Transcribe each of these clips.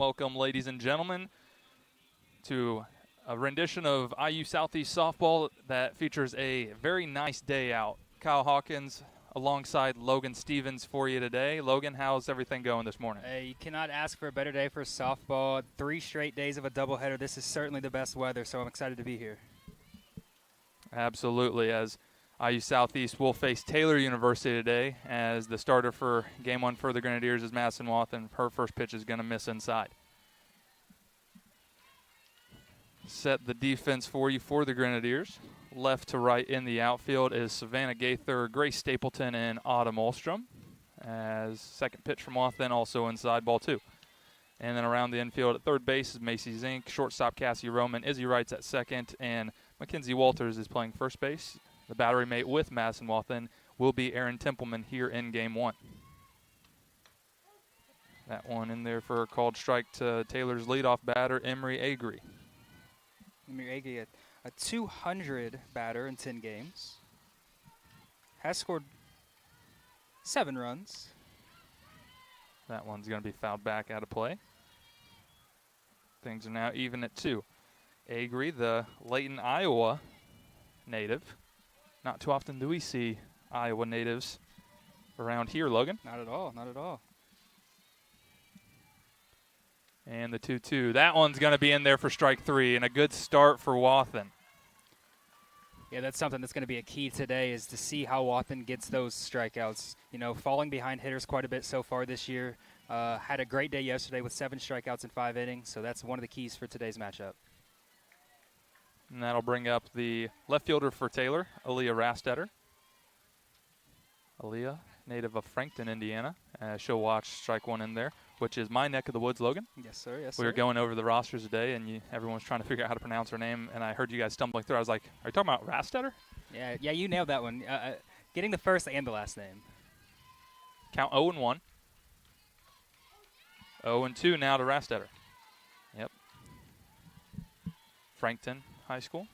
Welcome, ladies and gentlemen, to a rendition of IU Southeast softball that features a very nice day out. Kyle Hawkins alongside Logan Stevens for you today. Logan, how's everything going this morning? You cannot ask for a better day for softball. 3 straight days of a doubleheader. This is certainly the best weather, so I'm excited to be here. Absolutely, as IU Southeast will face Taylor University today, as the starter for Game 1 for the Grenadiers is Madison Wathen. Her first pitch is going to miss inside. Set the defense for you for the Grenadiers. Left to right in the outfield is Savannah Gaither, Grace Stapleton, and Autumn Olstrom. As second pitch from Wathen, also inside, ball 2. And then around the infield at third base is Macy Zink, shortstop Cassie Roman, Izzy Wright's at second, and Mackenzie Walters is playing first base. The battery mate with Madison Wathen will be Aaron Templeman here in Game 1. That one in there for a called strike to Taylor's leadoff batter, Emery Agri. Emery Agri, a 200 batter in 10 games. Has scored 7 runs. That one's going to be fouled back out of play. Things are now even at 2. Agri, the Layton, Iowa native. Not too often do we see Iowa natives around here, Logan. Not at all, not at all. And the 2-2. That one's going to be in there for strike 3, and a good start for Wathen. Yeah, that's something that's going to be a key today, is to see how Wathen gets those strikeouts. You know, falling behind hitters quite a bit so far this year. Had a great day yesterday with 7 strikeouts in 5 innings, so that's one of the keys for today's matchup. And that'll bring up the left fielder for Taylor, Aaliyah Rastetter. Aaliyah, native of Frankton, Indiana. She'll watch strike 1 in there, which is my neck of the woods, Logan. Yes, sir. Yes, We sir. were going over the rosters today, and everyone's trying to figure out how to pronounce her name, and I heard you guys stumbling through. I was like, are you talking about Rastetter? Yeah, you nailed that one. Getting the first and the last name. Count 0-1. 0-2 now to Rastetter. Yep. Frankton High School,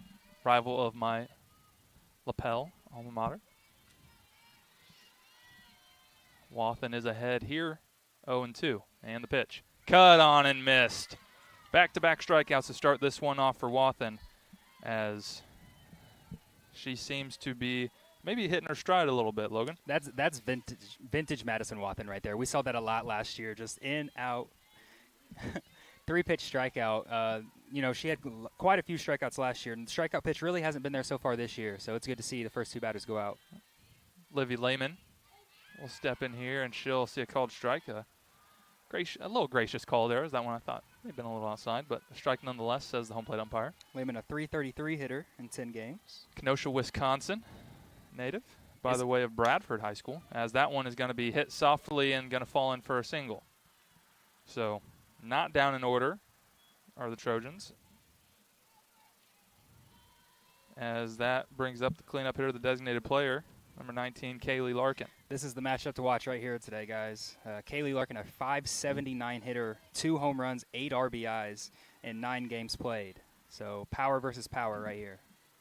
rival of my lapel alma mater. Wathen is ahead here, 0-2, and the pitch. Cut on and missed. Back-to-back strikeouts to start this one off for Wathen, as she seems to be maybe hitting her stride a little bit, Logan. That's vintage Madison Wathen right there. We saw that a lot last year, just in, out, 3-pitch strikeout. She had quite a few strikeouts last year, and the strikeout pitch really hasn't been there so far this year, so it's good to see the first 2 batters go out. Livy Lehman will step in here, and she'll see a called strike. A little gracious call there. Is that one I thought may have been a little outside, but a strike nonetheless, says the home plate umpire. Lehman, a .333 hitter in 10 games. Kenosha, Wisconsin native, by the way of Bradford High School, as that one is going to be hit softly and going to fall in for a single. So not down in order are the Trojans, as that brings up the cleanup hitter, the designated player, number 19, Kaylee Larkin. This is the matchup to watch right here today, guys. Kaylee Larkin, a .579 hitter, 2 home runs, 8 RBIs in 9 games played. So power versus power right here.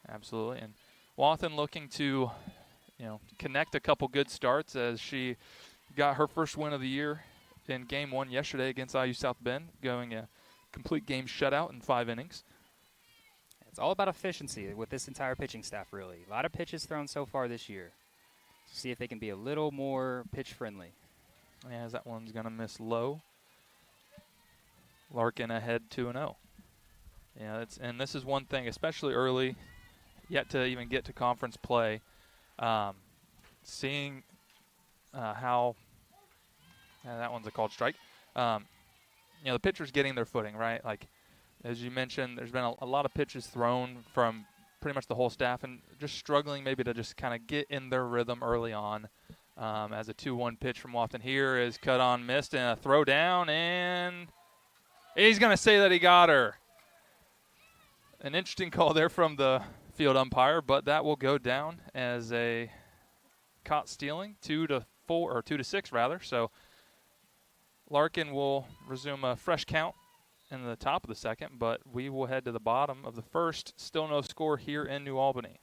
Absolutely. And Wathen looking to, connect a couple good starts, as she got her first win of the year in Game 1 yesterday against IU South Bend, going a complete game shutout in 5 innings. It's all about efficiency with this entire pitching staff, really. A lot of pitches thrown so far this year. See if they can be a little more pitch-friendly. As that one's going to miss low. Larkin ahead 2-0. Yeah, and this is one thing, especially early, yet to even get to conference play, seeing how that one's a called strike. The pitcher's getting their footing, right? Like, as you mentioned, there's been a lot of pitches thrown from pretty much the whole staff, and just struggling maybe to just kind of get in their rhythm early on. As a 2-1 pitch from Wathen here is cut on, missed, and a throw down, and he's going to say that he got her. An interesting call there from the field umpire, but that will go down as a caught stealing, 2-6 rather. So Larkin will resume a fresh count in the top of the second, but we will head to the bottom of the first. Still no score here in New Albany.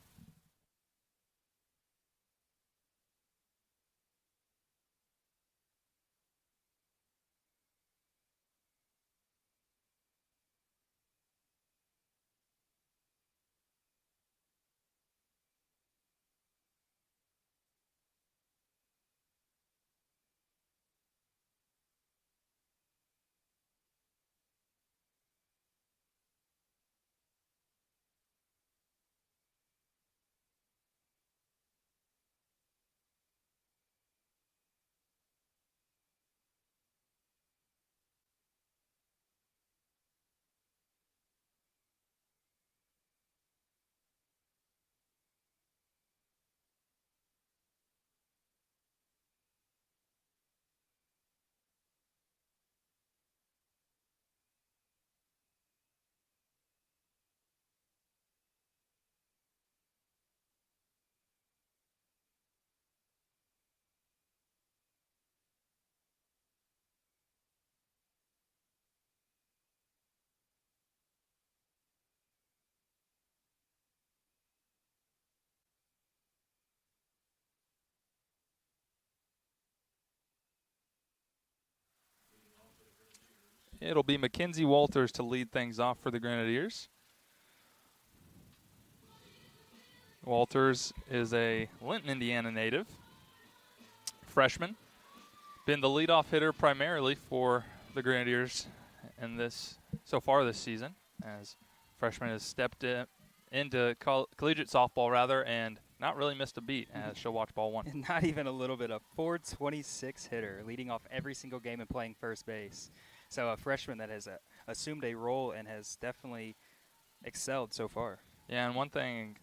It'll be Mackenzie Walters to lead things off for the Grenadiers. Walters is a Linton, Indiana native, freshman. Been the leadoff hitter primarily for the Grenadiers in this so far this season, as freshman has stepped into collegiate softball rather, and not really missed a beat as she'll watch ball one. Not even a little bit. A 426 hitter, leading off every single game and playing first base. So a freshman that has assumed a role and has definitely excelled so far. Yeah, and one thing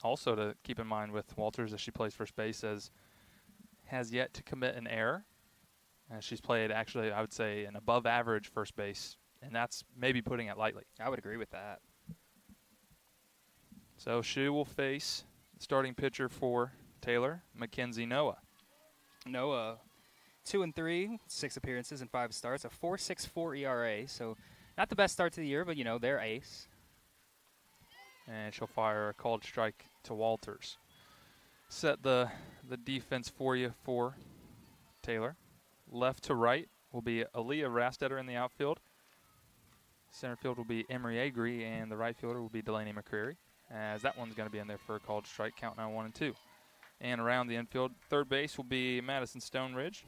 also to keep in mind with Walters as she plays first base is has yet to commit an error. She's played actually, I would say, an above average first base, and that's maybe putting it lightly. I would agree with that. So she will face the starting pitcher for Taylor, Mackenzie Noah. Noah, 2-3, 6 appearances and 5 starts, a 4.64 ERA. So not the best start to the year, but, you know, they're ace. And she'll fire a called strike to Walters. Set the defense for you for Taylor. Left to right will be Aaliyah Rastetter in the outfield. Center field will be Emery Agri, and the right fielder will be Delaney McCreary, as that one's going to be in there for a called strike, count now 1-2. And around the infield, third base will be Madison Stoneridge.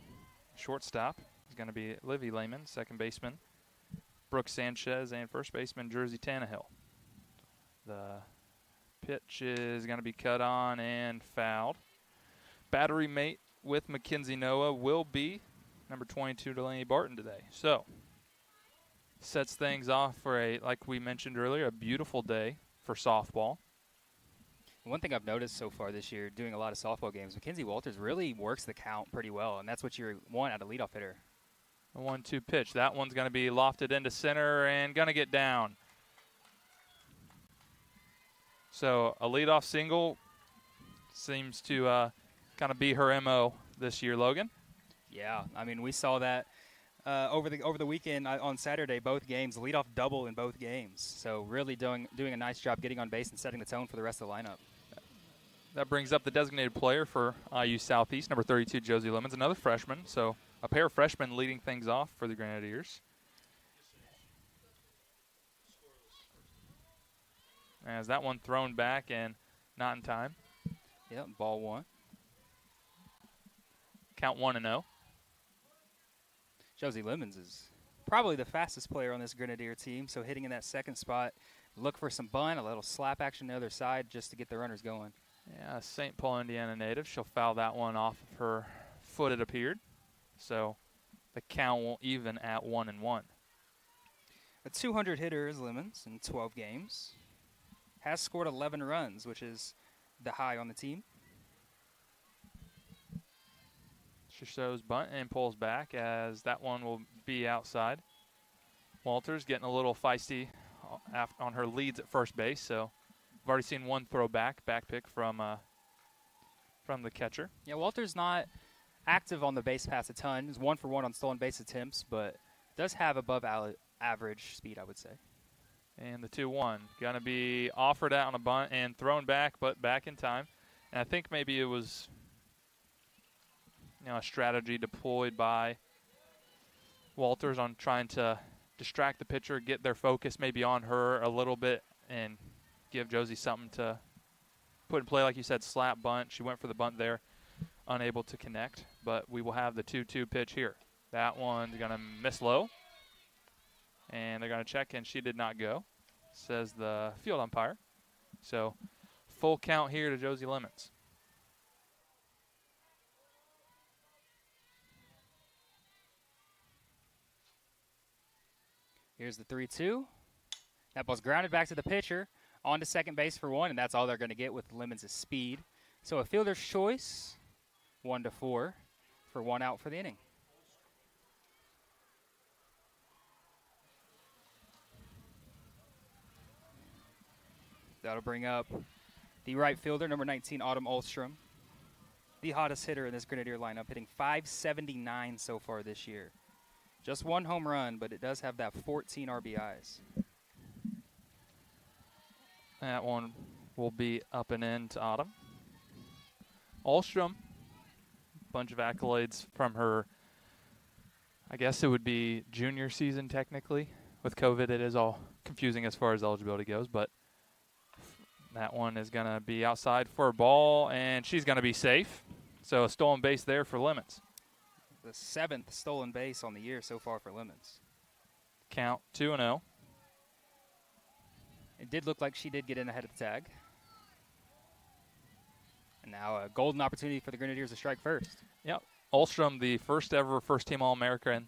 Shortstop is going to be Livy Lehman, second baseman Brooke Sanchez, and first baseman Jersey Tannehill. The pitch is going to be cut on and fouled. Battery mate with Mackenzie Noah will be number 22, Delaney Barton today. So, sets things off for like we mentioned earlier, a beautiful day for softball. One thing I've noticed so far this year, doing a lot of softball games, Mackenzie Walters really works the count pretty well, and that's what you want out of leadoff hitter. A 1-2 pitch. That one's going to be lofted into center and going to get down. So a leadoff single seems to kind of be her MO this year, Logan. Yeah, I mean, we saw that over the weekend on Saturday, both games, leadoff double in both games. So really doing a nice job getting on base and setting the tone for the rest of the lineup. That brings up the designated player for IU Southeast, number 32, Josie Lemons, another freshman. So a pair of freshmen leading things off for the Grenadiers. As that one thrown back and not in time. Yep, ball one. Count 1-0. Josie Lemons is probably the fastest player on this Grenadier team, so hitting in that second spot, look for some bunt, a little slap action the other side just to get the runners going. Yeah, St. Paul, Indiana native. She'll foul that one off of her foot, it appeared. So the count will even at 1-1. A 200 hitter is Lemons in 12 games. Has scored 11 runs, which is the high on the team. She shows bunt and pulls back as that one will be outside. Walters getting a little feisty on her leads at first base, so I've already seen one throw back pick from the catcher. Yeah, Walters not active on the base pass a ton. He's 1 for 1 on stolen base attempts, but does have above average speed, I would say. And the 2-1 going to be offered out on a bunt and thrown back, but back in time. And I think maybe it was a strategy deployed by Walters on trying to distract the pitcher, get their focus maybe on her a little bit, and give Josie something to put in play. Like you said, slap bunt. She went for the bunt there, unable to connect. But we will have the 2-2 pitch here. That one's going to miss low. And they're going to check, and she did not go, says the field umpire. So full count here to Josie Lemons. Here's the 3-2. That ball's grounded back to the pitcher, on to second base for 1, and that's all they're going to get with Lemons' speed. So a fielder's choice, 1-4, for 1 out for the inning. That'll bring up the right fielder, number 19, Autumn Ulstrom. The hottest hitter in this Grenadier lineup, hitting .579 so far this year. Just 1 home run, but it does have that 14 RBIs. That one will be up and in to Autumn. Ulstrom, bunch of accolades from her I guess it would be junior season technically. With COVID, it is all confusing as far as eligibility goes, but that one is going to be outside for a ball, and she's going to be safe. So a stolen base there for Lemons. The 7th stolen base on the year so far for Lemons. Count 2-0. It did look like she did get in ahead of the tag. And now a golden opportunity for the Grenadiers to strike first. Yep. Ulstrom, the first ever first-team All-American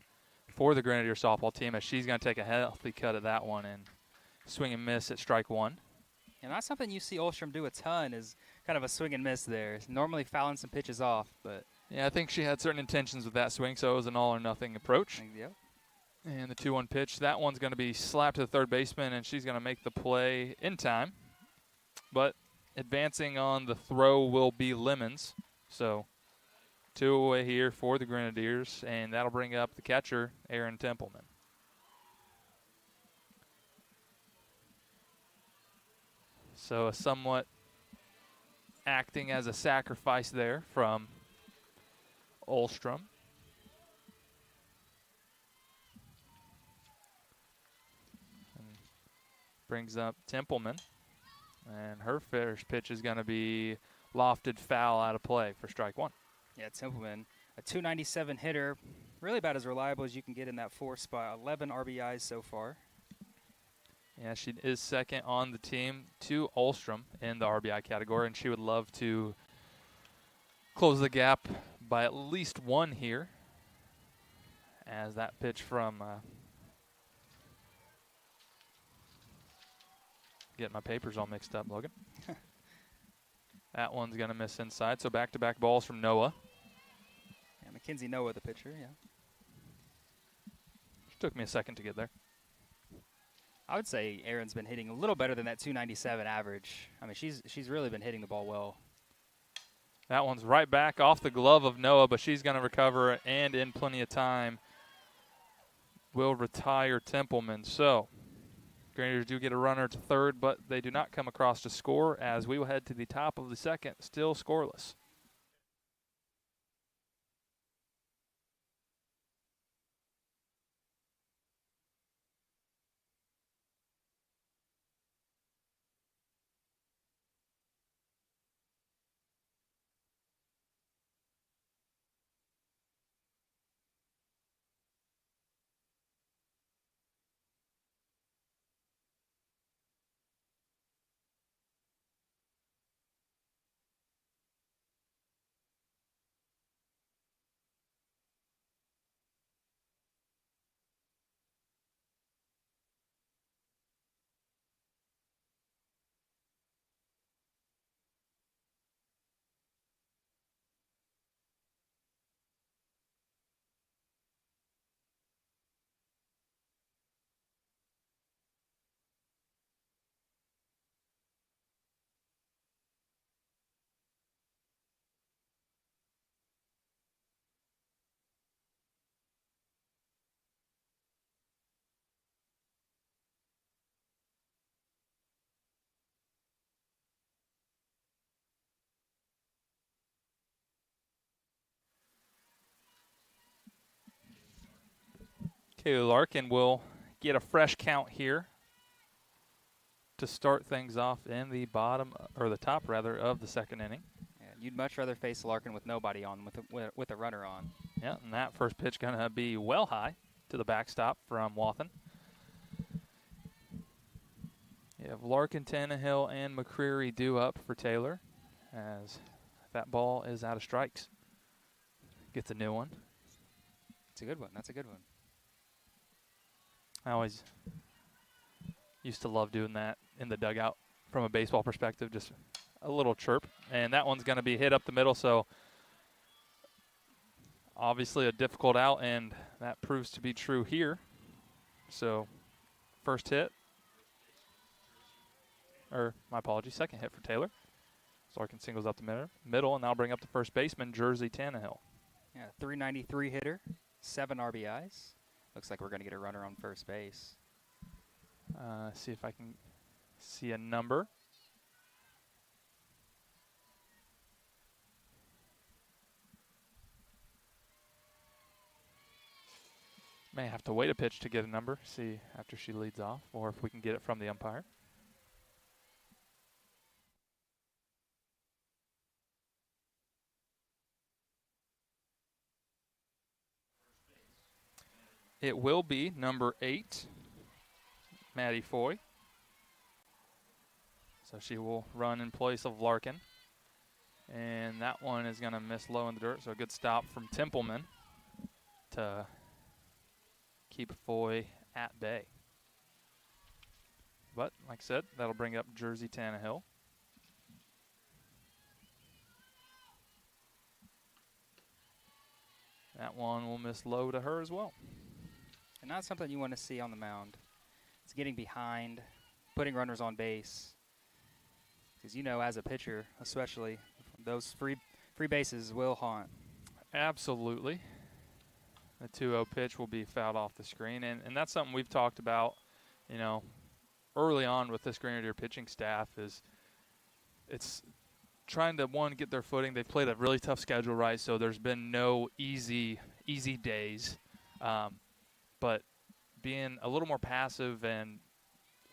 for the Grenadier softball team, as she's going to take a healthy cut at that one and swing and miss at strike one. And that's something you see Ulstrom do a ton, is kind of a swing and miss there. Normally fouling some pitches off, but... Yeah, I think she had certain intentions with that swing, so it was an all-or-nothing approach. Yep. And the 2-1 pitch, that one's going to be slapped to the third baseman, and she's going to make the play in time. But advancing on the throw will be Lemons. So 2 away here for the Grenadiers, and that'll bring up the catcher, Aaron Templeman. So a somewhat acting as a sacrifice there from Ulstrom. And brings up Templeman. And her first pitch is going to be lofted foul out of play for strike one. Yeah, Templeman, a 297 hitter, really about as reliable as you can get in that 4 spot. 11 RBIs so far. Yeah, she is second on the team to Ulstrom in the RBI category, and she would love to close the gap by at least 1 here. As that pitch from get my papers all mixed up, Logan. That one's going to miss inside, so back-to-back balls from Noah. Yeah, Mackenzie Noah, the pitcher, yeah. Took me a second to get there. I would say Aaron's been hitting a little better than that 297 average. I mean, she's really been hitting the ball well. That one's right back off the glove of Noah, but she's going to recover and in plenty of time will retire Templeman. So Grenadiers do get a runner to third, but they do not come across to score as we will head to the top of the second, still scoreless. Kaylee Larkin will get a fresh count here to start things off in the bottom, or the top rather, of the second inning. Yeah, you'd much rather face Larkin with nobody on, with a runner on. Yeah, and that first pitch going to be well high to the backstop from Wathen. You have Larkin, Tannehill, and McCreary due up for Taylor as that ball is out of strikes. Gets a new one. It's a good one. That's a good one. I always used to love doing that in the dugout from a baseball perspective, just a little chirp. And that one's going to be hit up the middle, so obviously a difficult out, and that proves to be true here. So first hit, or my apologies, second hit for Taylor. Larkin singles up the middle, and that'll bring up the first baseman, Jersey Tannehill. Yeah, 393 hitter, 7 RBIs. Looks like we're going to get a runner on first base. See if I can see a number. May have to wait a pitch to get a number, see after she leads off, or if we can get it from the umpire. It will be number 8, Maddie Foy. So she will run in place of Larkin. And that one is going to miss low in the dirt. So a good stop from Templeman to keep Foy at bay. But, like I said, that'll bring up Jersey Tannehill. That one will miss low to her as well. And not something you want to see on the mound. It's getting behind, putting runners on base. Because you know, as a pitcher, especially, those free bases will haunt. Absolutely. The 2-0 pitch will be fouled off the screen. And that's something we've talked about, you know, early on with this Grenadier pitching staff is it's trying to, one, get their footing. They've played a really tough schedule, right? So there's been no easy days. But being a little more passive and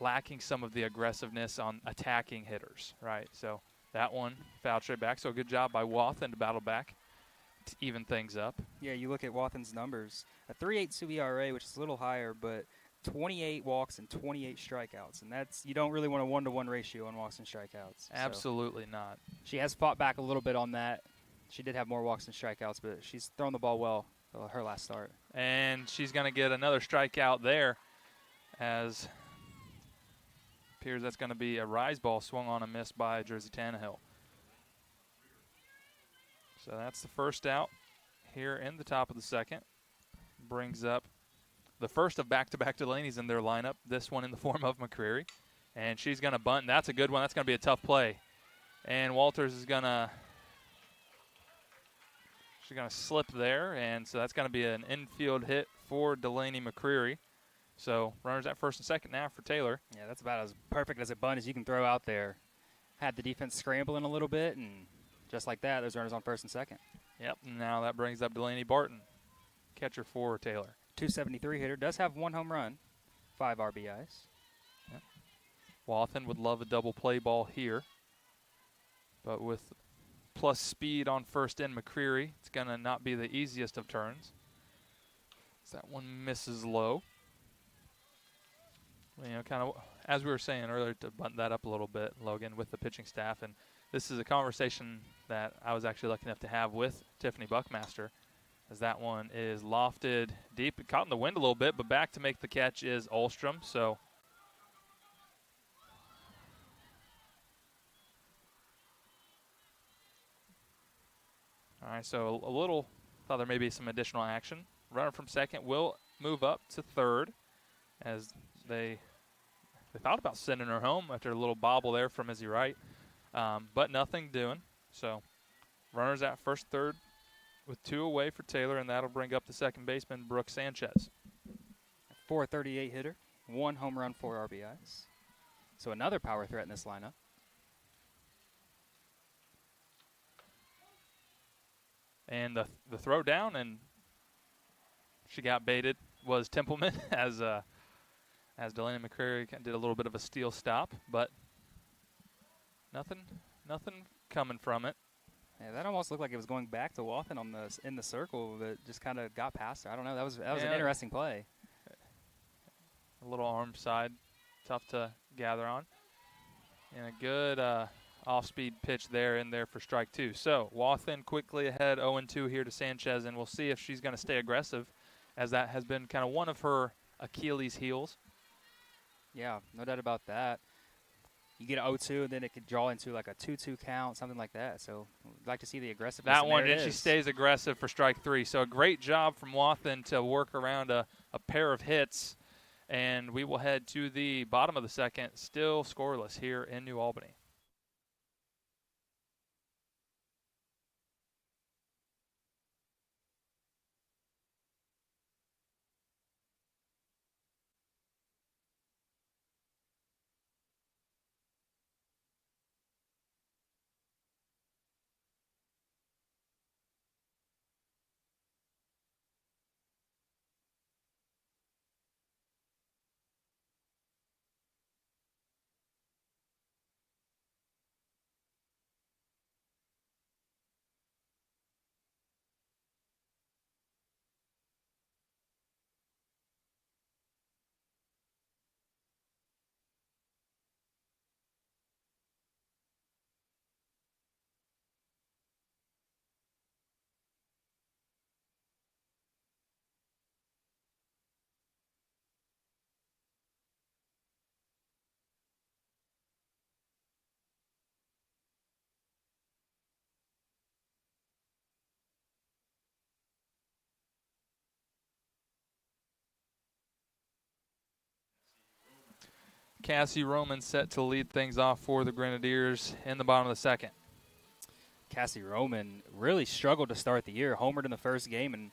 lacking some of the aggressiveness on attacking hitters, right? So that one fouled straight back. So good job by Wathen to battle back to even things up. Yeah, you look at Wathen's numbers. A 3.82 ERA, which is a little higher, but 28 walks and 28 strikeouts. And that's, you don't really want a 1-to-1 ratio on walks and strikeouts. Absolutely so not. She has fought back a little bit on that. She did have more walks and strikeouts, but she's thrown the ball well her last start. And she's going to get another strikeout there, as appears that's going to be a rise ball swung on and missed by Jersey Tannehill. So that's the first out here in the top of the second. Brings up the first of back-to-back Delaney's in their lineup, this one in the form of McCreary. And she's going to bunt, and that's a good one. That's going to be a tough play. And Walters is going to slip there, and so that's going to be an infield hit for Delaney McCreary. So runners at first and second now for Taylor. Yeah, that's about as perfect as a bunt as you can throw out there. Had the defense scrambling a little bit, and just like that, those runners on first and second. Yep, now that brings up Delaney Barton, catcher for Taylor. 273 hitter, does have 1 home run, 5 RBIs. Yep. Wathen would love a double play ball here, but with plus speed on first in McCreary, it's going to not be the easiest of turns. So that one misses low. You know, kind of as we were saying earlier, to bunt that up a little bit, Logan, with the pitching staff. And this is a conversation that I was actually lucky enough to have with Tiffany Buckmaster, as that one is lofted deep. It caught in the wind a little bit, but back to make the catch is Ulstrom. So all right, so a little, thought there may be some additional action. Runner from second will move up to third, as they thought about sending her home after a little bobble there from Izzy Wright, but nothing doing. So runners at first, third, with 2 away for Taylor, and that'll bring up the second baseman, Brooke Sanchez. 438 hitter, 1 home run, 4 RBIs. So another power threat in this lineup. And the throw down, and she got baited, was Templeman, as Delaney McCreary did a little bit of a steal stop, but nothing coming from it. Yeah, that almost looked like it was going back to Wathen in the circle, but just kind of got past her. I don't know. That was an interesting play. A little arm side, tough to gather on, and a good off-speed pitch there for strike 2. So Wathen quickly ahead, 0-2 here to Sanchez, and we'll see if she's going to stay aggressive, as that has been kind of one of her Achilles' heels. Yeah, no doubt about that. You get an 0-2, and then it could draw into like a 2-2 count, something like that. So we'd like to see the aggressiveness. That one, and she stays aggressive for strike 3. So a great job from Wathen to work around a pair of hits. And we will head to the bottom of the second, still scoreless here in New Albany. Cassie Roman set to lead things off for the Grenadiers in the bottom of the second. Cassie Roman really struggled to start the year. Homered in the first game and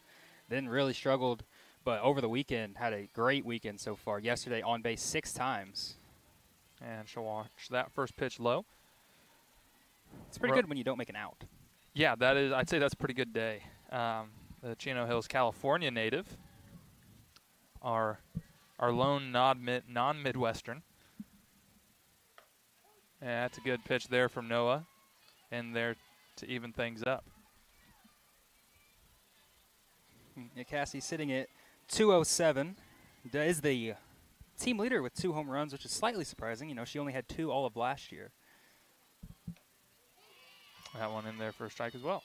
then really struggled. But over the weekend, had a great weekend so far. Yesterday on base 6 times. And she'll watch that first pitch low. It's pretty good when you don't make an out. Yeah, I'd say that's a pretty good day. The Chino Hills, California native, our lone non-Midwestern. And that's a good pitch there from Noah, in there to even things up. Cassie sitting at 207. Is the team leader with 2 home runs, which is slightly surprising. You know, she only had 2 all of last year. That one in there for a strike as well.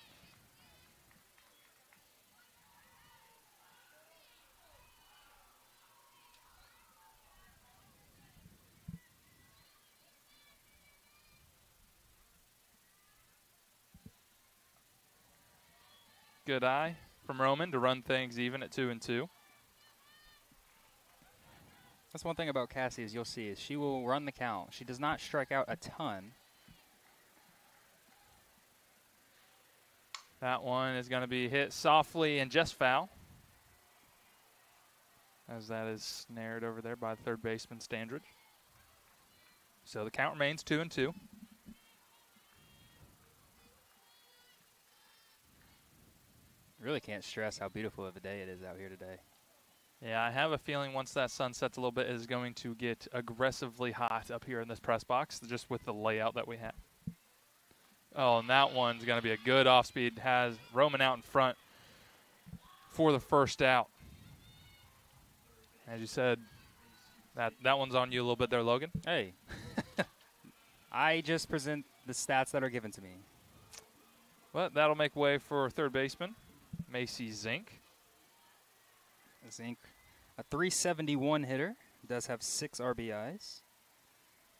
Good eye from Roman to run things even at 2-2. That's one thing about Cassie, as you'll see, is she will run the count. She does not strike out a ton. That one is going to be hit softly and just foul, as that is snared over there by third baseman Standridge. So the count remains 2-2. Really can't stress how beautiful of a day it is out here today. Yeah, I have a feeling once that sun sets a little bit, it is going to get aggressively hot up here in this press box, just with the layout that we have. Oh, and that one's going to be a good off-speed. Has Roman out in front for the first out. As you said, that one's on you a little bit there, Logan. Hey, I just present the stats that are given to me. Well, that'll make way for third baseman, Macy Zink. Zink, a 371 hitter, does have 6 RBIs,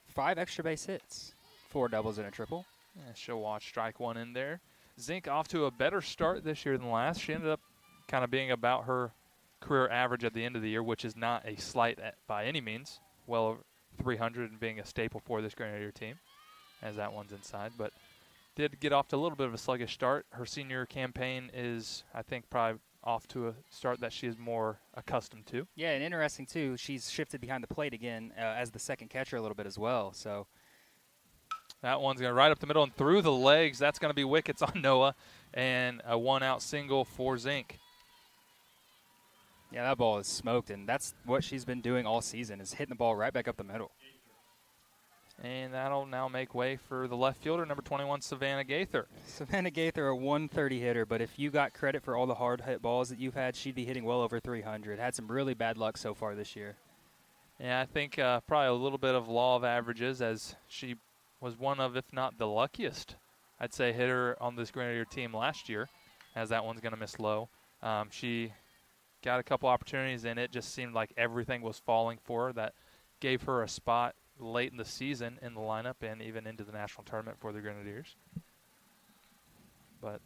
5 extra base hits, 4 doubles and a triple. Yeah, she'll watch strike one in there. Zink off to a better start this year than last. She ended up kind of being about her career average at the end of the year, which is not a slight by any means. Well over 300 and being a staple for this Grenadier team, as that one's inside. But did get off to a little bit of a sluggish start. Her senior campaign is, I think, probably off to a start that she is more accustomed to. Yeah, and interesting, too, she's shifted behind the plate again as the second catcher a little bit as well. So that one's going to right up the middle and through the legs. That's going to be wickets on Noah, and a one-out single for Zink. Yeah, that ball is smoked, and that's what she's been doing all season, is hitting the ball right back up the middle. And that'll now make way for the left fielder, number 21, Savannah Gaither. Savannah Gaither, a 130 hitter, but if you got credit for all the hard hit balls that you've had, she'd be hitting well over 300. Had some really bad luck so far this year. Yeah, I think probably a little bit of law of averages, as she was one of, if not the luckiest, I'd say, hitter on this Grenadier team last year, as that one's going to miss low. She got a couple opportunities, and it just seemed like everything was falling for her. That gave her a spot late in the season in the lineup and even into the national tournament for the Grenadiers. But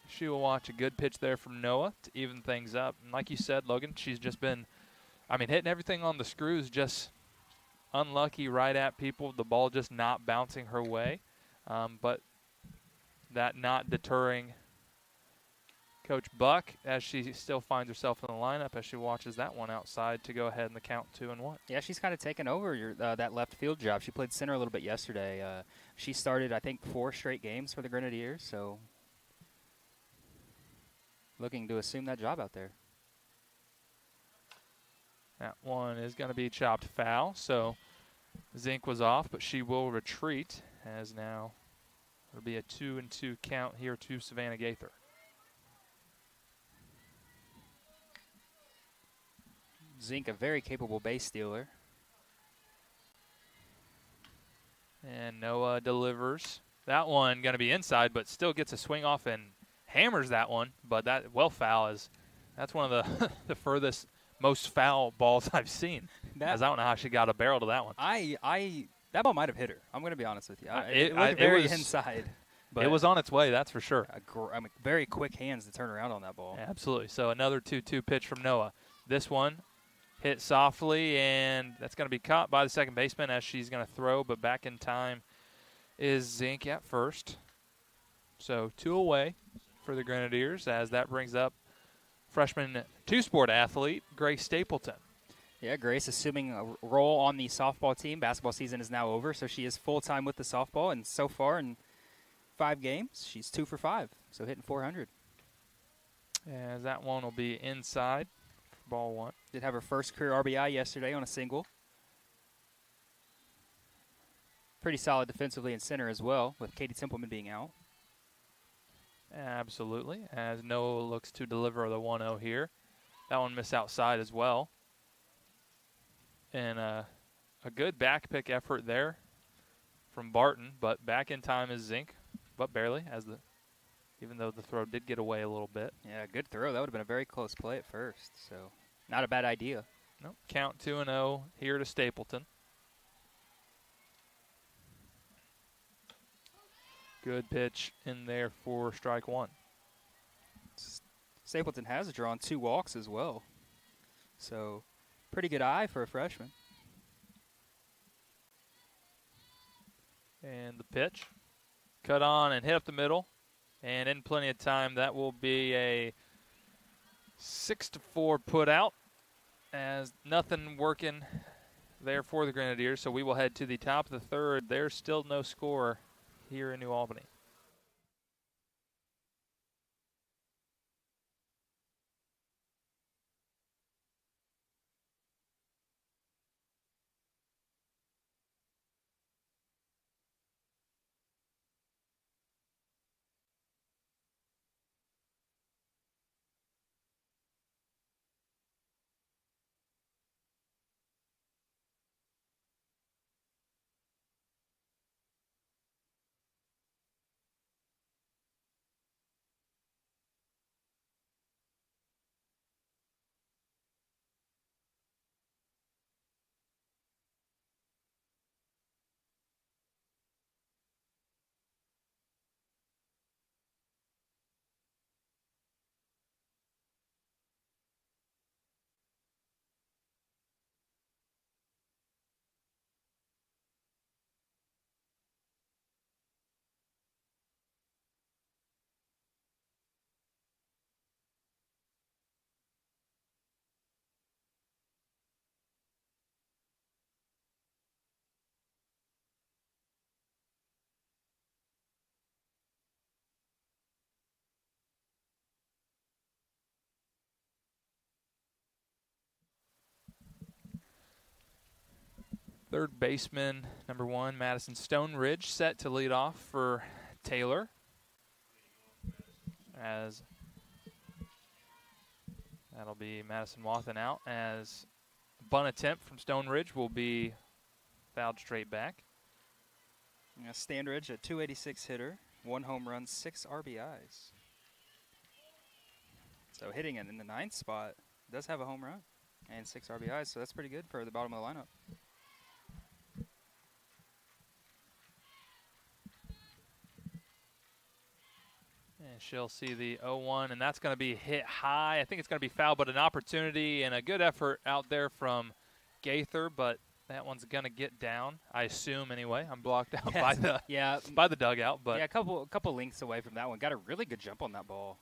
she will watch a good pitch there from Noah to even things up. And like you said, Logan, she's just been, hitting everything on the screws, just unlucky right at people, the ball just not bouncing her way. But that not deterring Coach Buck, as she still finds herself in the lineup, as she watches that one outside to go ahead in the count 2-1. Yeah, she's kind of taken over that left field job. She played center a little bit yesterday. She started, I think, 4 straight games for the Grenadiers, so looking to assume that job out there. That one is going to be chopped foul, so Zink was off, but she will retreat, as now it'll be a 2-2 count here to Savannah Gaither. Zink, a very capable base stealer. And Noah delivers. That one going to be inside, but still gets a swing off and hammers that one. But that foul is, that's one of the the furthest, most foul balls I've seen. As I don't know how she got a barrel to that one. That ball might have hit her. I'm going to be honest with you. It looked very was inside. But it was on its way, that's for sure. Very quick hands to turn around on that ball. Yeah, absolutely. So another 2-2 pitch from Noah. This one hit softly, and that's going to be caught by the second baseman as she's going to throw, but back in time is Zink at first. So 2 away for the Grenadiers as that brings up freshman two-sport athlete Grace Stapleton. Yeah, Grace assuming a role on the softball team. Basketball season is now over, so she is full-time with the softball, and so far in 5 games, she's 2 for 5, so hitting 400. As that one will be inside for ball 1. Did have her first career RBI yesterday on a single. Pretty solid defensively in center as well, with Katie Templeman being out. Absolutely, as Noah looks to deliver the 1-0 here. That one missed outside as well. And a good back pick effort there from Barton, but back in time is Zink, but barely, even though the throw did get away a little bit. Yeah, good throw. That would have been a very close play at first, so not a bad idea. Nope. Count 2-0 here to Stapleton. Good pitch in there for strike 1. Stapleton has drawn 2 walks as well, so pretty good eye for a freshman. And the pitch. Cut on and hit up the middle. And in plenty of time, that will be a 6-4 put out as nothing working there for the Grenadiers. So we will head to the top of the third. There's still no score here in New Albany. Third baseman, number 1, Madison Stoneridge, set to lead off for Taylor. As that'll be Madison Wathen out, as a bunt attempt from Stoneridge will be fouled straight back. Yeah, Standridge, a .286 hitter, 1 home run, 6 RBIs. So hitting it in the 9th spot, does have a home run and 6 RBIs, so that's pretty good for the bottom of the lineup. And she'll see the 0-1, and that's going to be hit high. I think it's going to be foul, but an opportunity and a good effort out there from Gaither, but that one's going to get down, I assume anyway. I'm blocked out by the dugout. But yeah, a couple lengths away from that one. Got a really good jump on that ball.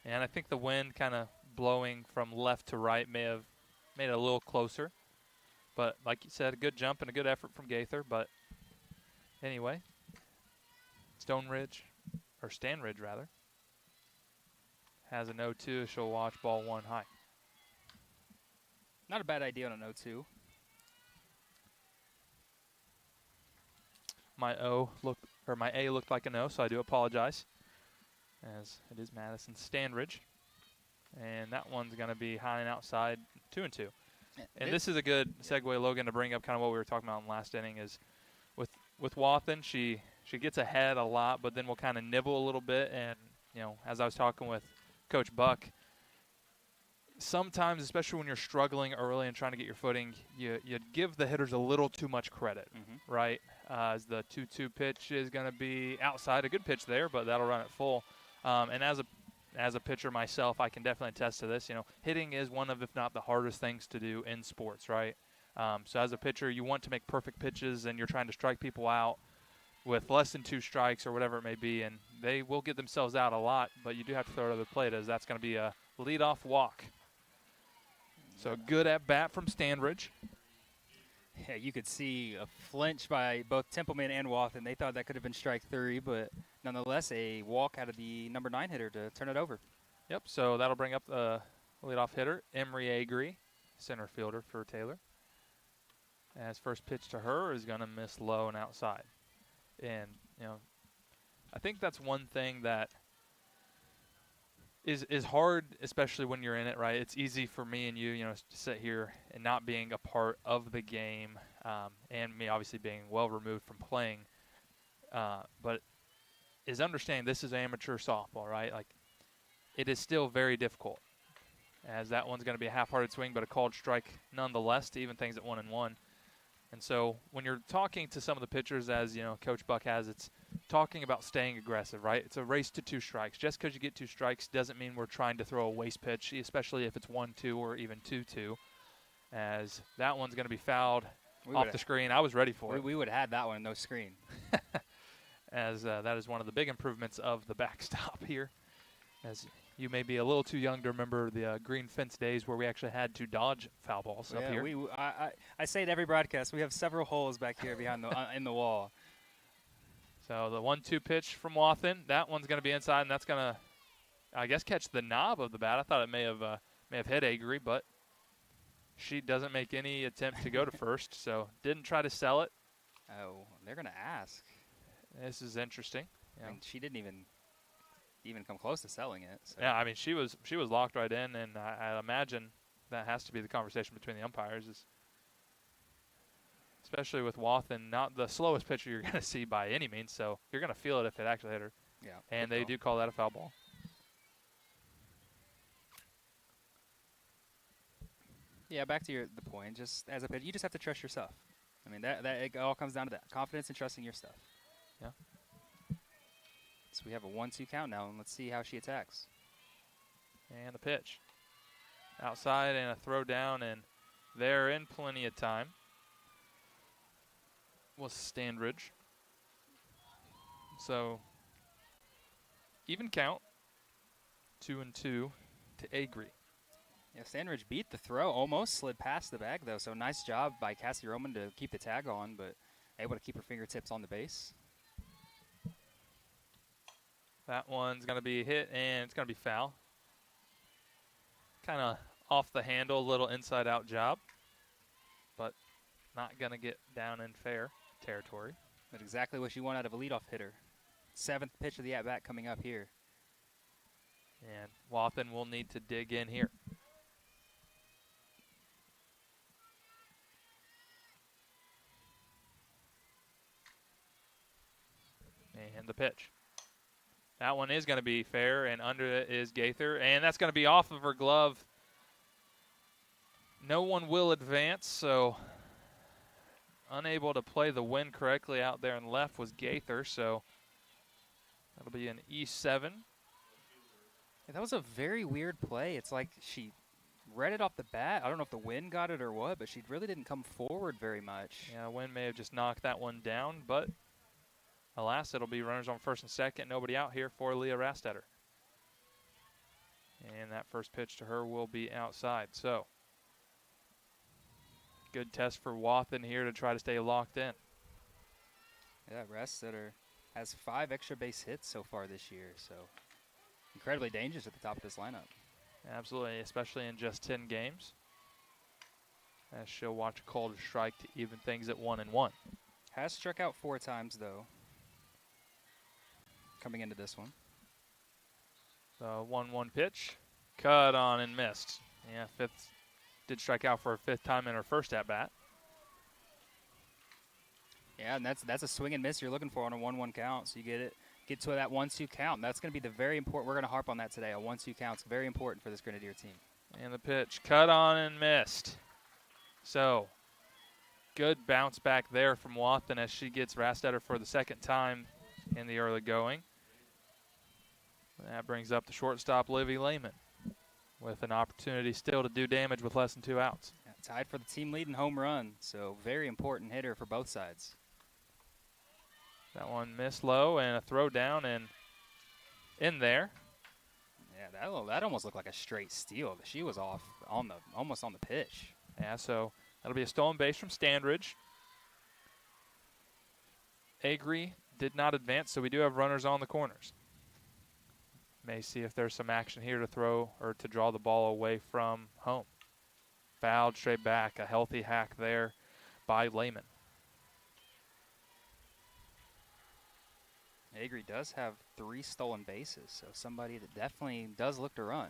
And I think the wind kind of blowing from left to right may have made it a little closer. But like you said, a good jump and a good effort from Gaither. But anyway, Stanridge, has a 0-2. She'll watch ball 1 high. Not a bad idea on an 0-2. My A looked like an O, so I do apologize. As it is Madison Standridge. And that one's going to be high and outside, 2-2. And this is a good segue, Logan, to bring up kind of what we were talking about in the last inning is with Wathen, she gets ahead a lot, but then will kind of nibble a little bit. And, you know, as I was talking with Coach Buck, sometimes, especially when you're struggling early and trying to get your footing, you give the hitters a little too much credit, right? As the 2-2 pitch is going to be outside, a good pitch there, but that'll run it full. And as a as a pitcher myself, I can definitely attest to this. Hitting is one of, if not the hardest things to do in sports, right? So as a pitcher, you want to make perfect pitches, and you're trying to strike people out with less than 2 strikes or whatever it may be, and they will get themselves out a lot, but you do have to throw it to the plate, as that's going to be a leadoff walk. So good at bat from Stanridge. Yeah, you could see a flinch by both Templeman and Wathen. They thought that could have been strike 3, but nonetheless, a walk out of the number 9 hitter to turn it over. Yep, so that'll bring up the leadoff hitter, Emery Agri, center fielder for Taylor. As first pitch to her is going to miss low and outside. And, I think that's one thing that is hard, especially when you're in it, right? It's easy for me and you, to sit here and not being a part of the game, and me obviously being well removed from playing, but is understanding this is amateur softball, right? Like, it is still very difficult, as that one's going to be a half-hearted swing, but a called strike nonetheless to even things at 1-1. And so when you're talking to some of the pitchers, as Coach Buck has, it's talking about staying aggressive, right? It's a race to 2 strikes. Just because you get 2 strikes doesn't mean we're trying to throw a waste pitch, especially if it's 1-2 or even 2-2, as that one's going to be fouled off the screen. I was ready for it. We would have had that one, no screen. As that is one of the big improvements of the backstop here. As you may be a little too young to remember the green fence days where we actually had to dodge foul balls up here. I say it every broadcast. We have several holes back here behind the in the wall. So the 1-2 pitch from Wathen, that one's going to be inside, and that's going to, I guess, catch the knob of the bat. I thought it may have hit Agri, but she doesn't make any attempt to go to first, so didn't try to sell it. Oh, they're going to ask. This is interesting. Yeah. And she didn't even come close to selling it. So. Yeah, I mean, she was locked right in, and I imagine that has to be the conversation between the umpires, especially with Wathen, not the slowest pitcher you're going to see by any means, so you're going to feel it if it actually hit her. Yeah. And they do call that a foul ball. Yeah, back to the point. Just as a pitcher, you just have to trust yourself. I mean, that it all comes down to that. Confidence and trusting your stuff. Yeah. So we have a 1-2 count now, and let's see how she attacks. And the pitch. Outside and a throw down, and they're in plenty of time. Was Standridge. So, even count. 2-2 to Agri. Yeah, Standridge beat the throw, almost slid past the bag, though. So nice job by Cassie Roman to keep the tag on, but able to keep her fingertips on the base. That one's going to be hit, and it's going to be foul. Kind of off the handle, little inside-out job, but not going to get down in fair territory. But exactly what you want out of a leadoff hitter. 7th pitch of the at-bat coming up here. And Wathen will need to dig in here. And the pitch. That one is going to be fair, and under it is Gaither, and that's going to be off of her glove. No one will advance, so unable to play the wind correctly out there and left was Gaither, so that'll be an E7. Yeah, that was a very weird play. It's like she read it off the bat. I don't know if the wind got it or what, but she really didn't come forward very much. Yeah, wind may have just knocked that one down, but alas, it'll be runners on first and second. Nobody out here for Leah Rastetter. And that first pitch to her will be outside. So, good test for Wathen here to try to stay locked in. Yeah, Rastetter has 5 extra base hits so far this year, so incredibly dangerous at the top of this lineup. Absolutely, especially in just 10 games. As she'll watch a called strike to even things at 1-1. Has struck out 4 times, though, coming into this one. The 1-1 pitch. Cut on and missed. Yeah, did strike out for her 5th time in her first at-bat. Yeah, and that's a swing and miss you're looking for on a 1-1 count, so you get to that 1-2 count. That's going to be the very important. We're going to harp on that today. A 1-2 count's very important for this Grenadier team. And the pitch, cut on and missed. So, good bounce back there from Wathen as she gets Rastetter for the 2nd time in the early going. That brings up the shortstop, Livy Lehman, with an opportunity still to do damage with less than 2 outs. Yeah, tied for the team lead in home run, so very important hitter for both sides. That one missed low and a throw down and in there. Yeah, that almost looked like a straight steal. She was off on almost on the pitch. Yeah, so that'll be a stolen base from Standridge. Agri did not advance, so we do have runners on the corners. May see if there's some action here to throw or to draw the ball away from home. Fouled straight back. A healthy hack there by Lehman. Agri does have 3 stolen bases, so somebody that definitely does look to run.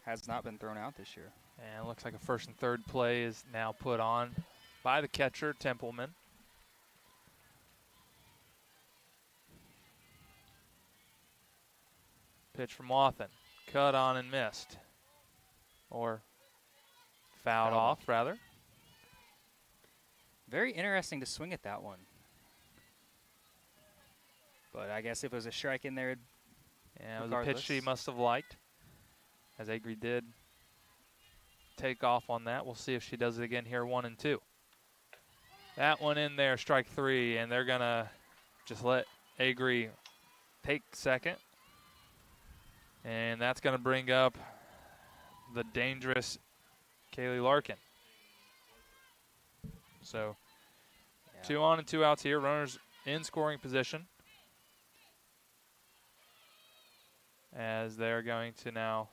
Has not been thrown out this year. And it looks like a first and third play is now put on by the catcher, Templeman. Pitch from Wathen. Cut on and missed. Or fouled off, rather. Very interesting to swing at that one. But I guess if it was a strike in there, yeah, it was a pitch she must have liked, as Agri did take off on that. We'll see if she does it again here, 1 and 2. That one in there, strike 3, and they're going to just let Agri take second. And that's going to bring up the dangerous Kaylee Larkin. So 2 on and 2 outs here. Runners in scoring position. As they're going to now.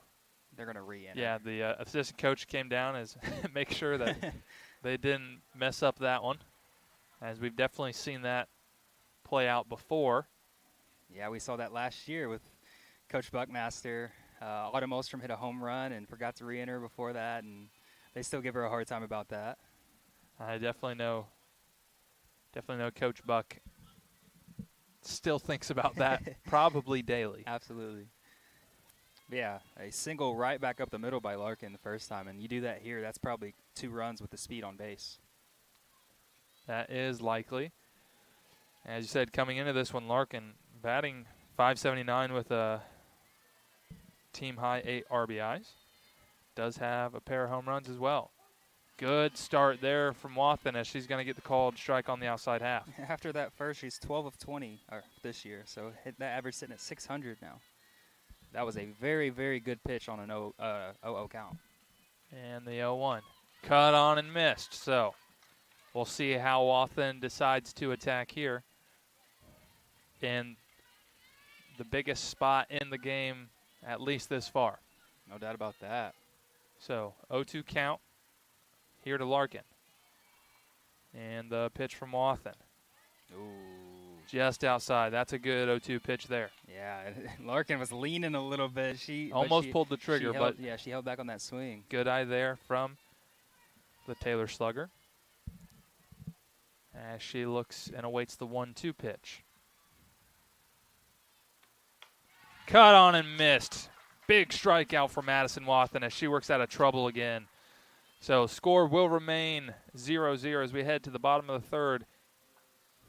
They're going to re-enter. Yeah, the assistant coach came down as make sure that they didn't mess up that one. As we've definitely seen that play out before. Yeah, we saw that last year with Coach Buckmaster. Autumn Ostrom hit a home run and forgot to re-enter before that, and they still give her a hard time about that. I definitely know Coach Buck still thinks about that probably daily. Absolutely. Yeah, a single right back up the middle by Larkin the first time, and you do that here, that's probably 2 runs with the speed on base. That is likely. As you said, coming into this one, Larkin batting .579 with a team-high 8 RBIs. Does have a pair of home runs as well. Good start there from Wathen as she's going to get the called strike on the outside half. After that first, she's 12 of 20 this year, so that average sitting at 600 now. That was a very, very good pitch on an 0-0 count. And the 0-1. Cut on and missed. So we'll see how Wathen decides to attack here. In the biggest spot in the game, at least this far. No doubt about that. So 0-2 count here to Larkin. And the pitch from Wathen. Ooh. Just outside. That's a good 0-2 pitch there. Yeah, Larkin was leaning a little bit. She almost pulled the trigger, but she held back on that swing. Good eye there from the Taylor slugger. As she looks and awaits the 1-2 pitch. Cut on and missed. Big strikeout for Madison Wathen as she works out of trouble again. So score will remain 0-0 as we head to the bottom of the third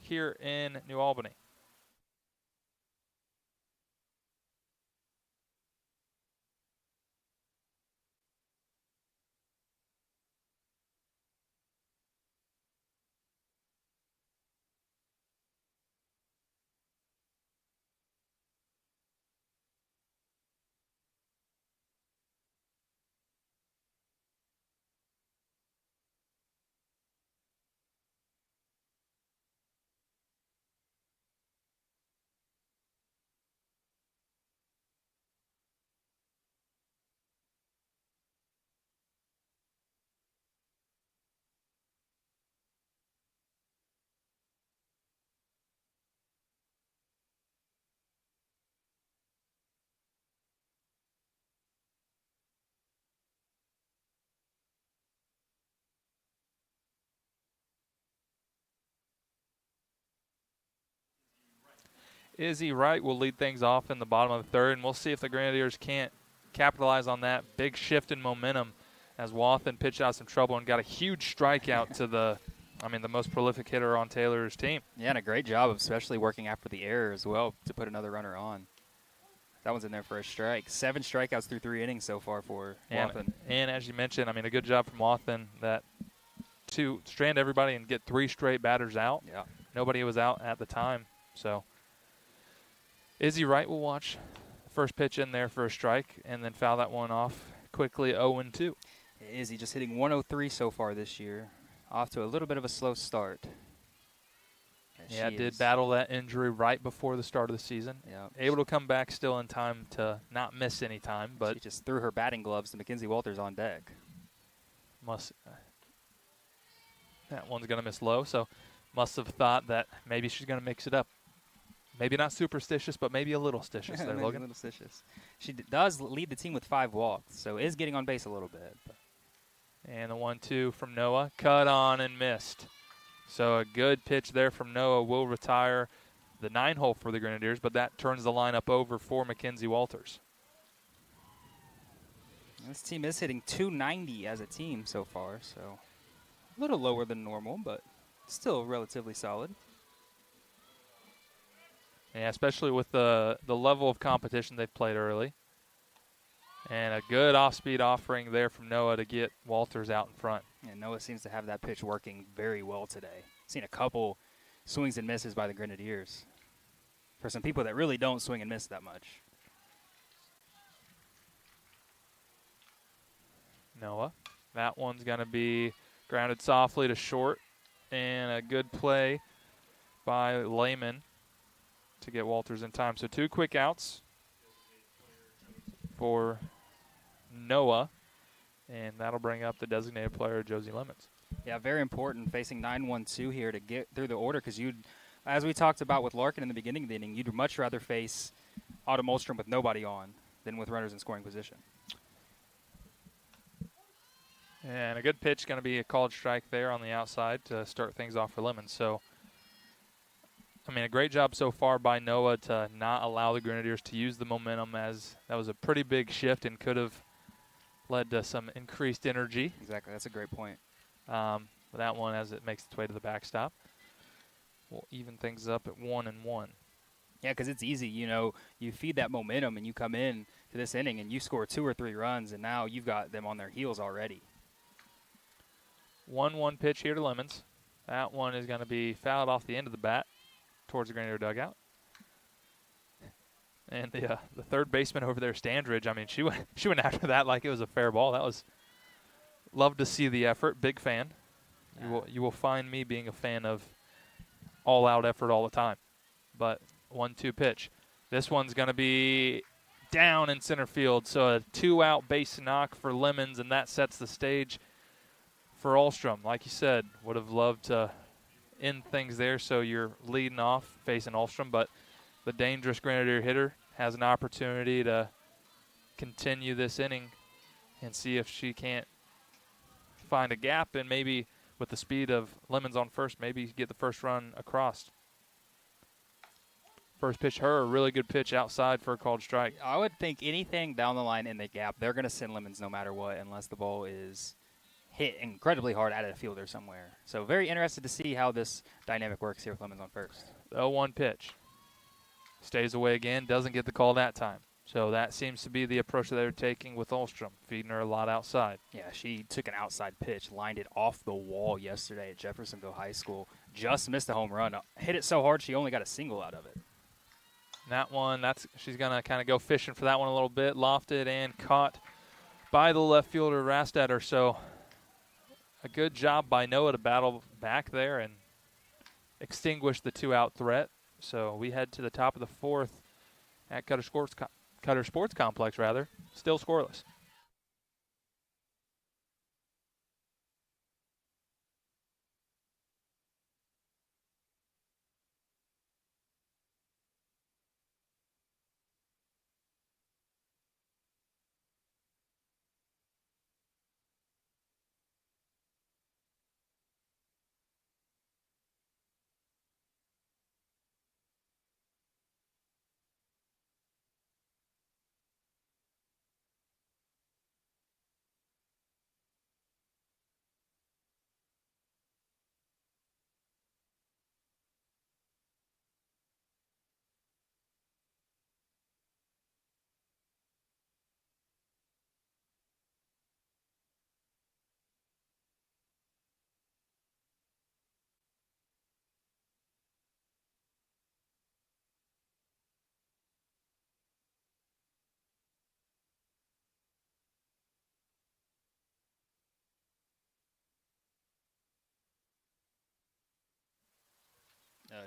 here in New Albany. Izzy Wright will lead things off in the bottom of the third, and we'll see if the Grenadiers can't capitalize on that big shift in momentum as Wathen pitched out some trouble and got a huge strikeout to the most prolific hitter on Taylor's team. Yeah, and a great job of especially working after the error as well to put another runner on. That one's in there for a strike. 7 strikeouts through 3 innings so far for Wathan. And as you mentioned, I mean, a good job from Wathan that to strand everybody and get 3 straight batters out. Yeah. Nobody was out at the time. So Izzy Wright will watch the first pitch in there for a strike and then foul that one off quickly 0-2. Izzy just hitting 103 so far this year. Off to a little bit of a slow start. Yeah, did battle that injury right before the start of the season. Yeah. Able to come back still in time to not miss any time, but she just threw her batting gloves to Mackenzie Walters on deck. That one's going to miss low, so must have thought that maybe she's going to mix it up. Maybe not superstitious, but maybe a little stitious there, Maybe Logan. a little stitious. She does lead the team with 5 walks, so is getting on base a little bit. But. And the 1-2 from Noah. Cut on and missed. So a good pitch there from Noah will retire the 9-hole for the Grenadiers, but that turns the lineup over for Mackenzie Walters. This team is hitting 290 as a team so far, so a little lower than normal, but still relatively solid. Yeah, especially with the level of competition they've played early. And a good off-speed offering there from Noah to get Walters out in front. And Noah seems to have that pitch working very well today. Seen a couple swings and misses by the Grenadiers. For some people that really don't swing and miss that much. Noah. That one's going to be grounded softly to short. And a good play by Lehman to get Walters in time. So 2 quick outs for Noah. And that'll bring up the designated player, Josie Lemons. Yeah, very important facing 9-1-2 here to get through the order because as we talked about with Larkin in the beginning of the inning, you'd much rather face Autumn Ulstrom with nobody on than with runners in scoring position. And a good pitch, going to be a called strike there on the outside to start things off for Lemons. So, I mean, a great job so far by Noah to not allow the Grenadiers to use the momentum, as that was a pretty big shift and could have led to some increased energy. Exactly. That's a great point. That one, as it makes its way to the backstop, will even things up at 1-1. Yeah, because it's easy. You feed that momentum and you come in to this inning and you score 2 or 3 runs, and now you've got them on their heels already. 1-1 pitch here to Lemons. That one is going to be fouled off the end of the bat towards the Grenadier dugout. And the third baseman over there, Standridge, I mean, she went after that like it was a fair ball. That was, love to see the effort. Big fan. You will find me being a fan of all-out effort all the time. But 1-2 pitch. This one's going to be down in center field. So a 2-out base knock for Lemons, and that sets the stage for Ulstrom. Like you said, would have loved to end things there, so you're leading off facing Ulstrom, but the dangerous Grenadier hitter has an opportunity to continue this inning and see if she can't find a gap and maybe with the speed of Lemons on first, maybe get the first run across. First pitch, a really good pitch outside for a called strike. I would think anything down the line in the gap, they're going to send Lemons no matter what, unless the ball is hit incredibly hard out of the fielder somewhere. So very interested to see how this dynamic works here with Lemons on first. 0-1 pitch. Stays away again, doesn't get the call that time. So that seems to be the approach that they're taking with Ulstrom, feeding her a lot outside. Yeah, she took an outside pitch, lined it off the wall yesterday at Jeffersonville High School. Just missed a home run. Hit it so hard she only got a single out of it. That one, she's going to kind of go fishing for that one a little bit. Lofted and caught by the left fielder, Rastetter. So a good job by Noah to battle back there and extinguish the 2-out threat. So we head to the top of the 4th at Cutter Sports Complex, still scoreless.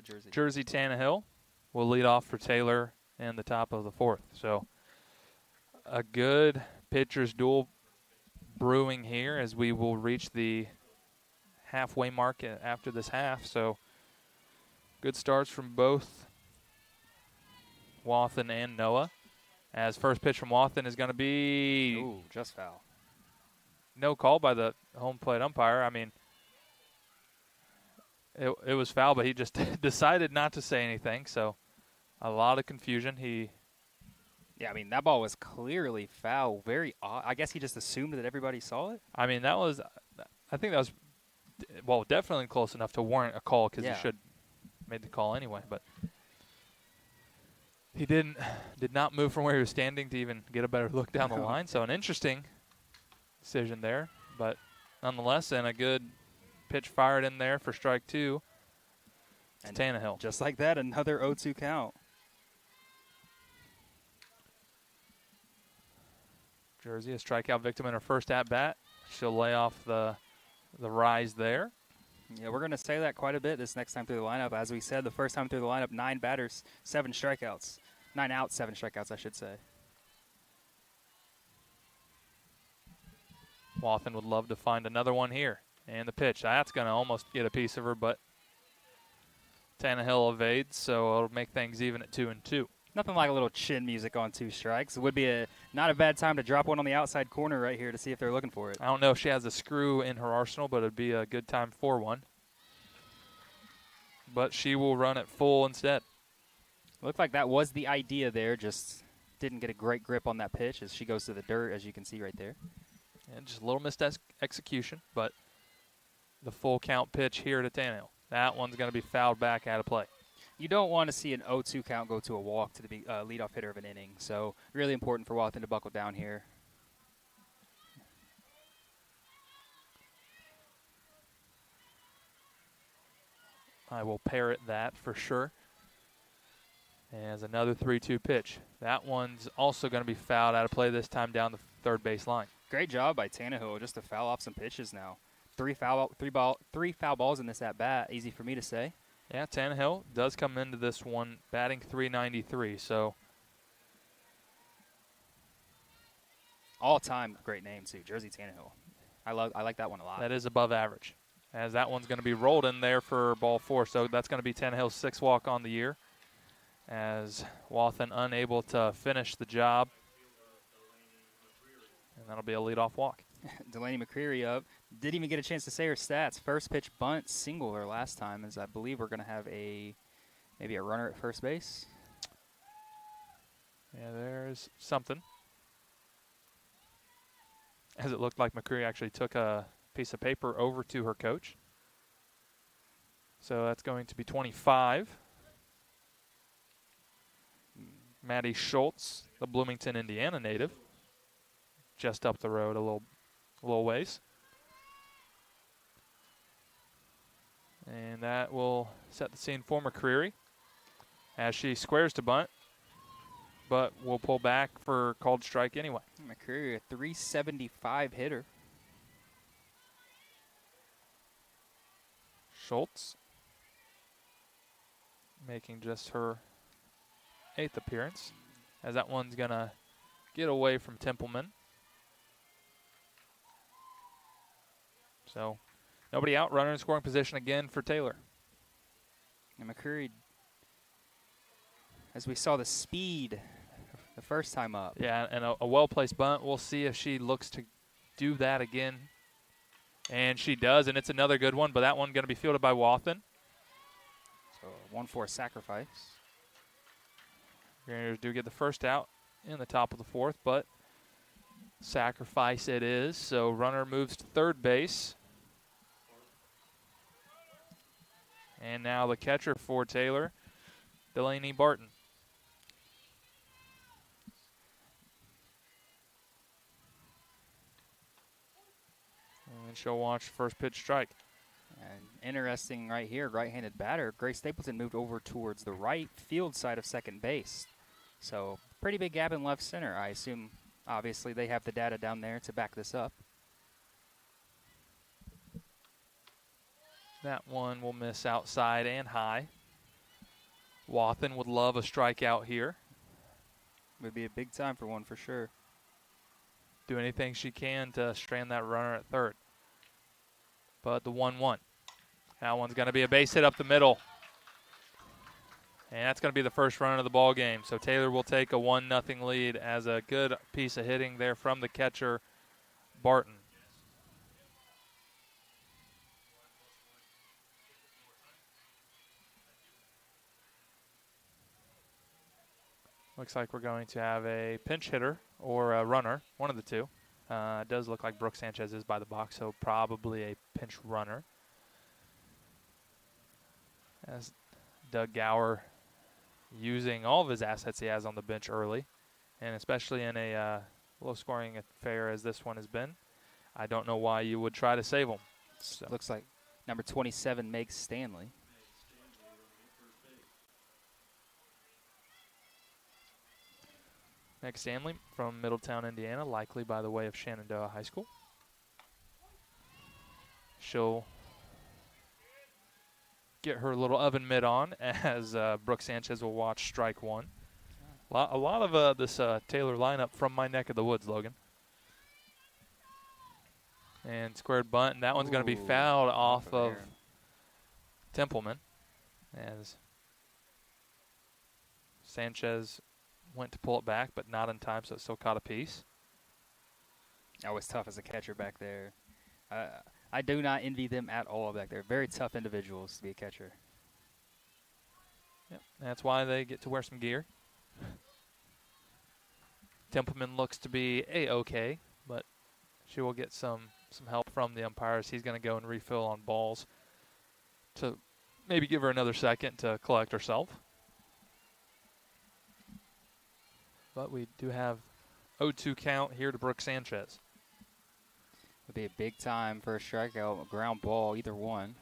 Jersey. Jersey Tannehill will lead off for Taylor in the top of the 4th. So a good pitcher's duel brewing here as we will reach the halfway mark after this half. So good starts from both Wathen and Noah. As first pitch from Wathen is going to be Ooh, just foul. no call by the home plate umpire. I mean, it was foul, but he just decided not to say anything. So a lot of confusion. Yeah, I mean, that ball was clearly foul. Very odd. I guess he just assumed that everybody saw it. I mean, I think that was, well, definitely close enough to warrant a call because he should made the call anyway. But he did not move from where he was standing to even get a better look down the line. So an interesting decision there. But nonetheless, and a good pitch fired in there for strike 2 to Tannehill. Just like that, another 0-2 count. Jersey, a strikeout victim in her first at-bat. She'll lay off the rise there. Yeah, we're going to say that quite a bit this next time through the lineup. As we said, the first time through the lineup, 9 batters, 7 strikeouts. 9 outs, 7 strikeouts, I should say. Wathen would love to find another one here. And the pitch, that's going to almost get a piece of her, but Tannehill evades, so it'll make things even at 2-2. Nothing like a little chin music on 2 strikes. It would be not a bad time to drop one on the outside corner right here to see if they're looking for it. I don't know if she has a screw in her arsenal, but it'd be a good time for one. But she will run it full instead. Looked like that was the idea there, just didn't get a great grip on that pitch as she goes to the dirt, as you can see right there. And just a little missed execution, but the full count pitch here to Tannehill. That one's going to be fouled back out of play. You don't want to see an 0-2 count go to a walk to the leadoff hitter of an inning. So really important for Wathen to buckle down here. I will parrot that for sure. As another 3-2 pitch. That one's also going to be fouled out of play this time down the third base line. Great job by Tannehill just to foul off some pitches now. Three foul balls in this at bat. Easy for me to say. Yeah, Tannehill does come into this one batting .393, so all-time great name too, Jersey Tannehill. I like that one a lot. that is above average. As that one's going to be rolled in there for ball 4, so that's going to be Tannehill's 6th walk on the year. As Wathen unable to finish the job, and that'll be a leadoff walk. Delaney McCreary up. Didn't even get a chance to say her stats. First pitch bunt, single her last time, as I believe we're going to have maybe a runner at first base. Yeah, there's something. As it looked like McCreary actually took a piece of paper over to her coach. So that's going to be 25. Maddie Schultz, the Bloomington, Indiana native, just up the road a little ways. And that will set the scene for McCreary as she squares to bunt, but will pull back for called strike anyway. McCreary, a 375 hitter. Schultz making just her 8th appearance, as that one's going to get away from Templeman. So nobody out, runner in scoring position again for Taylor. And McCreary, as we saw the speed the first time up. Yeah, and a well-placed bunt. We'll see if she looks to do that again. And she does, and it's another good one, but that one going to be fielded by Wathen. So 1-4 sacrifice. Mariners do get the first out in the top of the 4th, but sacrifice it is. So runner moves to third base. And now the catcher for Taylor, Delaney Barton. And she'll watch first pitch strike. And interesting right here, right-handed batter, Grace Stapleton moved over towards the right field side of second base. So pretty big gap in left center. I assume, obviously, they have the data down there to back this up. That one will miss outside and high. Wathen would love a strikeout here. Would be a big time for one for sure. Do anything she can to strand that runner at third. But the 1-1. That one's going to be a base hit up the middle. And that's going to be the first run of the ball game. So Taylor will take a 1-0 lead as a good piece of hitting there from the catcher, Barton. Looks like we're going to have a pinch hitter or a runner, one of the two. It does look like Brooke Sanchez is by the box, so probably a pinch runner. As Doug Gower using all of his assets he has on the bench early, and especially in a low-scoring affair as this one has been, I don't know why you would try to save him. So. Looks like number 27, Meg Stanley. Meg Stanley from Middletown, Indiana, likely by the way of Shenandoah High School. She'll get her little oven mitt on as Brooke Sanchez will watch strike one. A lot of this Taylor lineup from my neck of the woods, Logan. And squared bunt, and that one's going to be fouled off of Templeman as Sanchez went to pull it back, but not in time, so it still caught a piece. That was tough as a catcher back there. I do not envy them at all back there. Very tough individuals to be a catcher. Yep, that's why they get to wear some gear. Templeman looks to be A-okay, but she will get some help from the umpires. He's going to go and refill on balls to maybe give her another second to collect herself. But we do have 0-2 count here to Brooke Sanchez. Would be a big time for a strikeout, a ground ball, either one.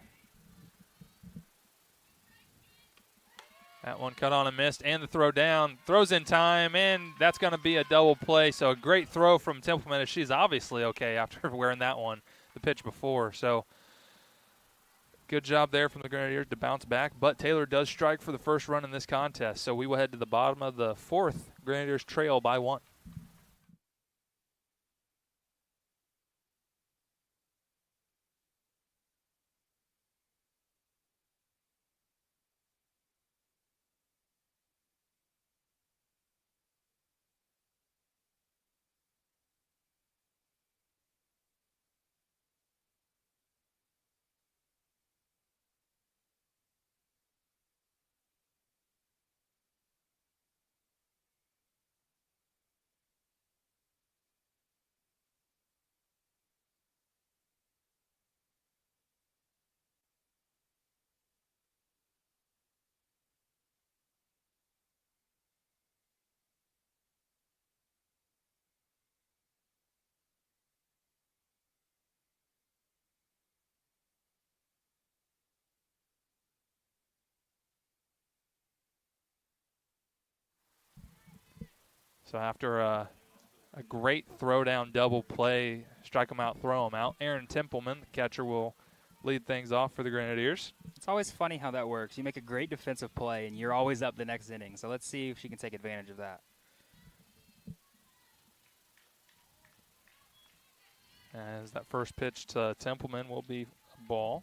That one cut on and missed, and the throw down. Throws in time, and that's going to be a double play. So a great throw from Templeman, as she's obviously okay after wearing that one the pitch before. So good job there from the Grenadiers to bounce back. But Taylor does strike for the first run in this contest. So we will head to the bottom of the fourth. Grenadiers trail by 1. So after a great throwdown double play, strike them out, throw them out, Aaron Templeman, the catcher, will lead things off for the Grenadiers. It's always funny how that works. You make a great defensive play, and you're always up the next inning. So let's see if she can take advantage of that. As that first pitch to Templeman will be a ball.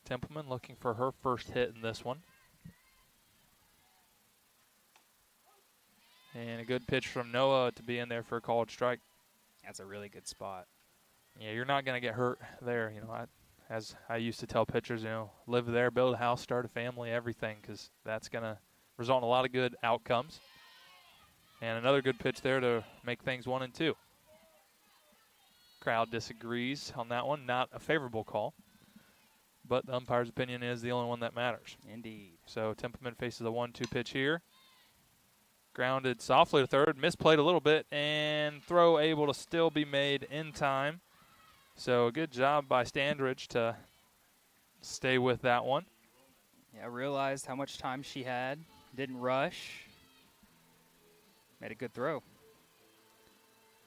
Templeman looking for her first hit in this one. And a good pitch from Noah to be in there for a called strike. That's a really good spot. Yeah, you're not going to get hurt there. You know, as I used to tell pitchers, you know, live there, build a house, start a family, everything, because that's going to result in a lot of good outcomes. And another good pitch there to make things 1-2. Crowd disagrees on that one. Not a favorable call. But the umpire's opinion is the only one that matters. Indeed. So Templeman faces a 1-2 pitch here. Grounded softly to third, misplayed a little bit, and throw able to still be made in time. So a good job by Standridge to stay with that one. Yeah, realized how much time she had, didn't rush, made a good throw.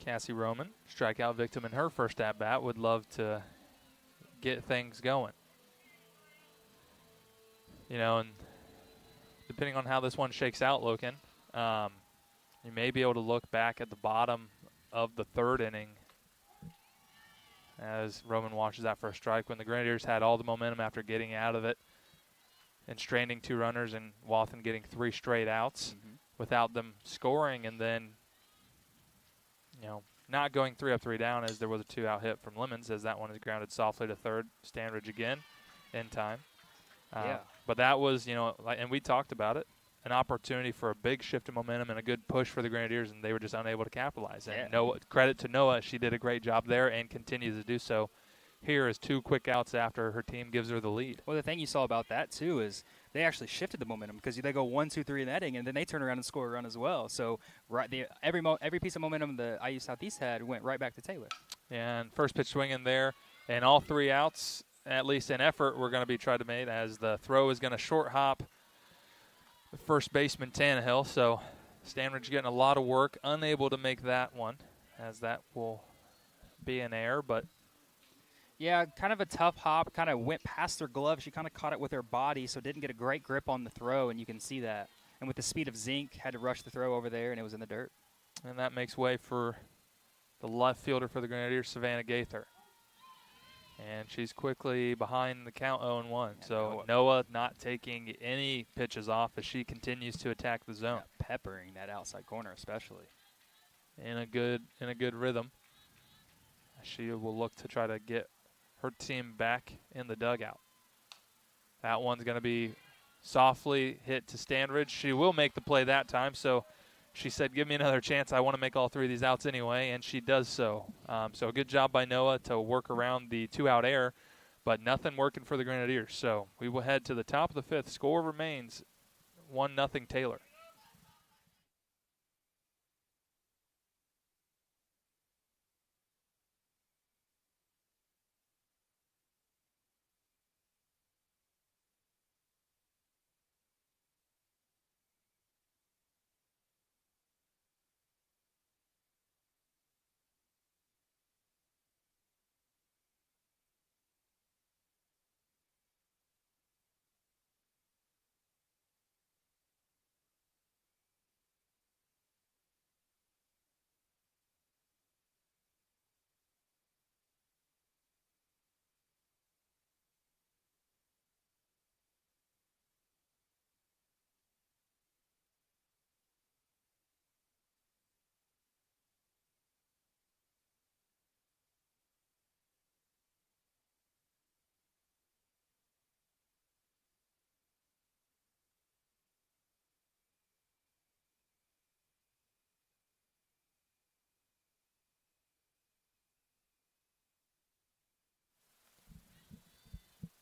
Cassie Roman, strikeout victim in her first at-bat, would love to get things going. And depending on how this one shakes out, Loken, you may be able to look back at the bottom of the third inning as Roman watches that for a strike when the Grenadiers had all the momentum after getting out of it and straining 2 runners and Wathen getting 3 straight outs without them scoring, and then, not going 3 up, 3 down as there was a 2-out hit from Lemons as that one is grounded softly to third. Standridge again in time. But that was, and we talked about it, an opportunity for a big shift in momentum and a good push for the Grenadiers, and they were just unable to capitalize. And credit to Noah, she did a great job there and continues to do so. Here is 2 quick outs after her team gives her the lead. Well, the thing you saw about that, too, is they actually shifted the momentum because they go 1, 2, 3 in that inning, and then they turn around and score a run as well. So every piece of momentum the IU Southeast had went right back to Taylor. And first pitch swing in there, and all 3 outs, at least in effort, were going to be tried to make as the throw is going to short hop the first baseman Tannehill. So Standridge getting a lot of work, unable to make that one, as that will be an error, but yeah, kind of a tough hop, kind of went past her glove. She kind of caught it with her body, so didn't get a great grip on the throw, and you can see that. And with the speed of Zink, had to rush the throw over there, and it was in the dirt. And that makes way for the left fielder for the Grenadiers, Savannah Gaither. And she's quickly behind the count 0-1. So Noah not taking any pitches off as she continues to attack the zone. Yeah, peppering that outside corner especially. In a good rhythm. She will look to try to get her team back in the dugout. That one's going to be softly hit to Standridge. She will make the play that time, so she said, give me another chance. I want to make all 3 of these outs anyway, and she does so. So a good job by Noah to work around the 2-out error, but nothing working for the Grenadiers. So we will head to the top of the 5th. Score remains 1-0 Taylor.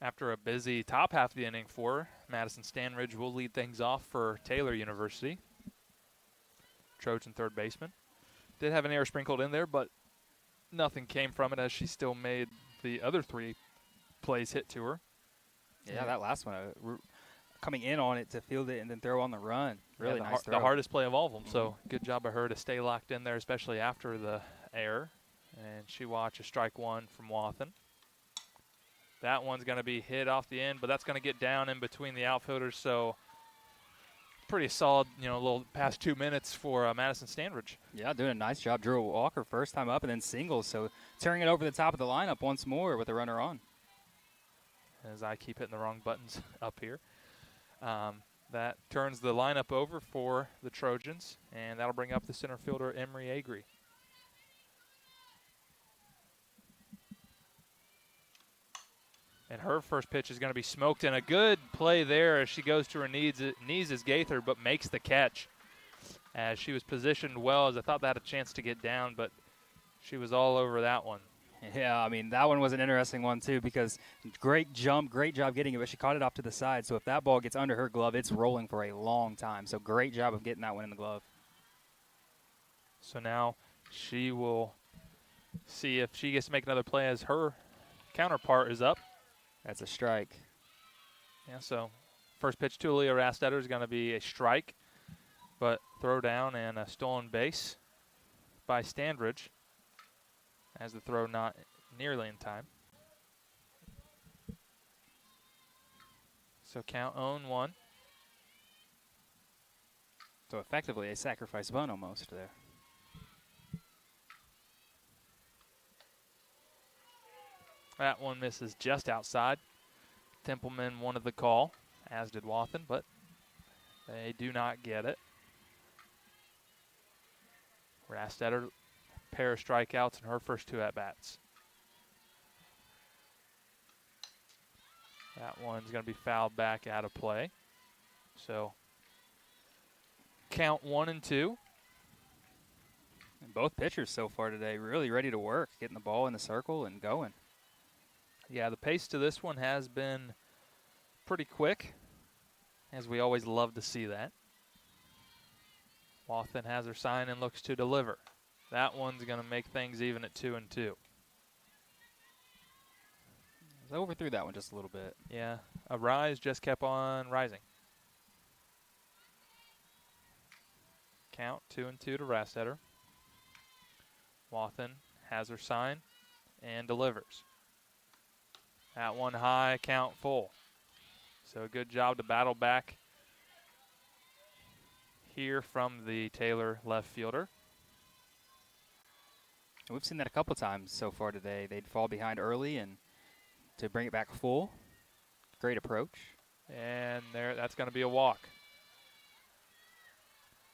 After a busy top half of the inning for Madison Standridge will lead things off for Taylor University. Trojan third baseman. Did have an error sprinkled in there, but nothing came from it as she still made the other 3 plays hit to her. Yeah, that last one, coming in on it to field it and then throw on the run. Really nice throw. The hardest play of all of them, so good job by her to stay locked in there, especially after the error. And she watches strike 1 from Wathen. That one's going to be hit off the end, but that's going to get down in between the outfielders, so pretty solid, little past 2 minutes for Madison Standridge. Yeah, doing a nice job. Drew Walker first time up and then singles, so tearing it over the top of the lineup once more with a runner on. As I keep hitting the wrong buttons up here. That turns the lineup over for the Trojans, and that'll bring up the center fielder, Emery Agri. And her first pitch is going to be smoked, and a good play there as she goes to her knees as Gaither, but makes the catch. As she was positioned well, as I thought that had a chance to get down, but she was all over that one. Yeah, I mean, that one was an interesting one, too, because great jump, great job getting it, but she caught it off to the side. So if that ball gets under her glove, it's rolling for a long time. So great job of getting that one in the glove. So now she will see if she gets to make another play as her counterpart is up. That's a strike. Yeah, so first pitch to Aaliyah Rastetter is going to be a strike, but throw down and a stolen base by Standridge as the throw not nearly in time. So count 0-1. So effectively a sacrifice bunt almost there. That one misses just outside. Templeman wanted the call, as did Wathen, but they do not get it. Rastetter, pair of strikeouts in her first 2 at-bats. That one's going to be fouled back out of play. So count 1-2. And both pitchers so far today really ready to work, getting the ball in the circle and going. Yeah, the pace to this one has been pretty quick, as we always love to see that. Wathen has her sign and looks to deliver. That one's going to make things even at 2-2. I overthrew that one just a little bit. Yeah, a rise just kept on rising. Count 2-2 to Rastetter. Wathen has her sign and delivers. That one high, count full. So a good job to battle back here from the Taylor left fielder. We've seen that a couple times so far today. They'd fall behind early and to bring it back full. Great approach. And there, that's going to be a walk.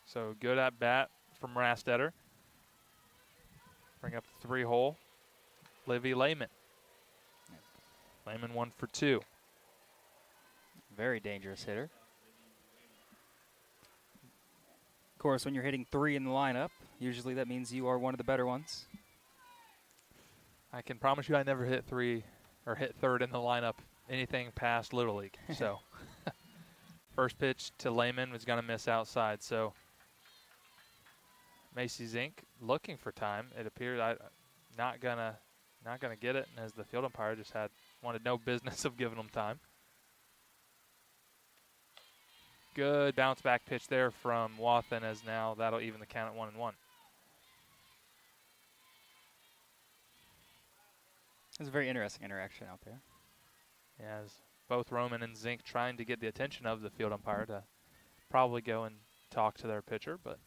So good at bat from Rastetter. Bring up the 3-hole. Livy Lehman. Lehman 1 for 2. Very dangerous hitter. Of course, when you're hitting 3 in the lineup, usually that means you are one of the better ones. I can promise you I never hit 3 or hit third in the lineup anything past Little League. So first pitch to Lehman was going to miss outside. So Macy Zink looking for time. It appears not gonna get it, and as the field umpire just wanted no business of giving them time. Good bounce back pitch there from Wathen, as now that'll even the count at 1-1. It's a very interesting interaction out there. Yeah, as both Roman and Zink trying to get the attention of the field umpire to probably go and talk to their pitcher, but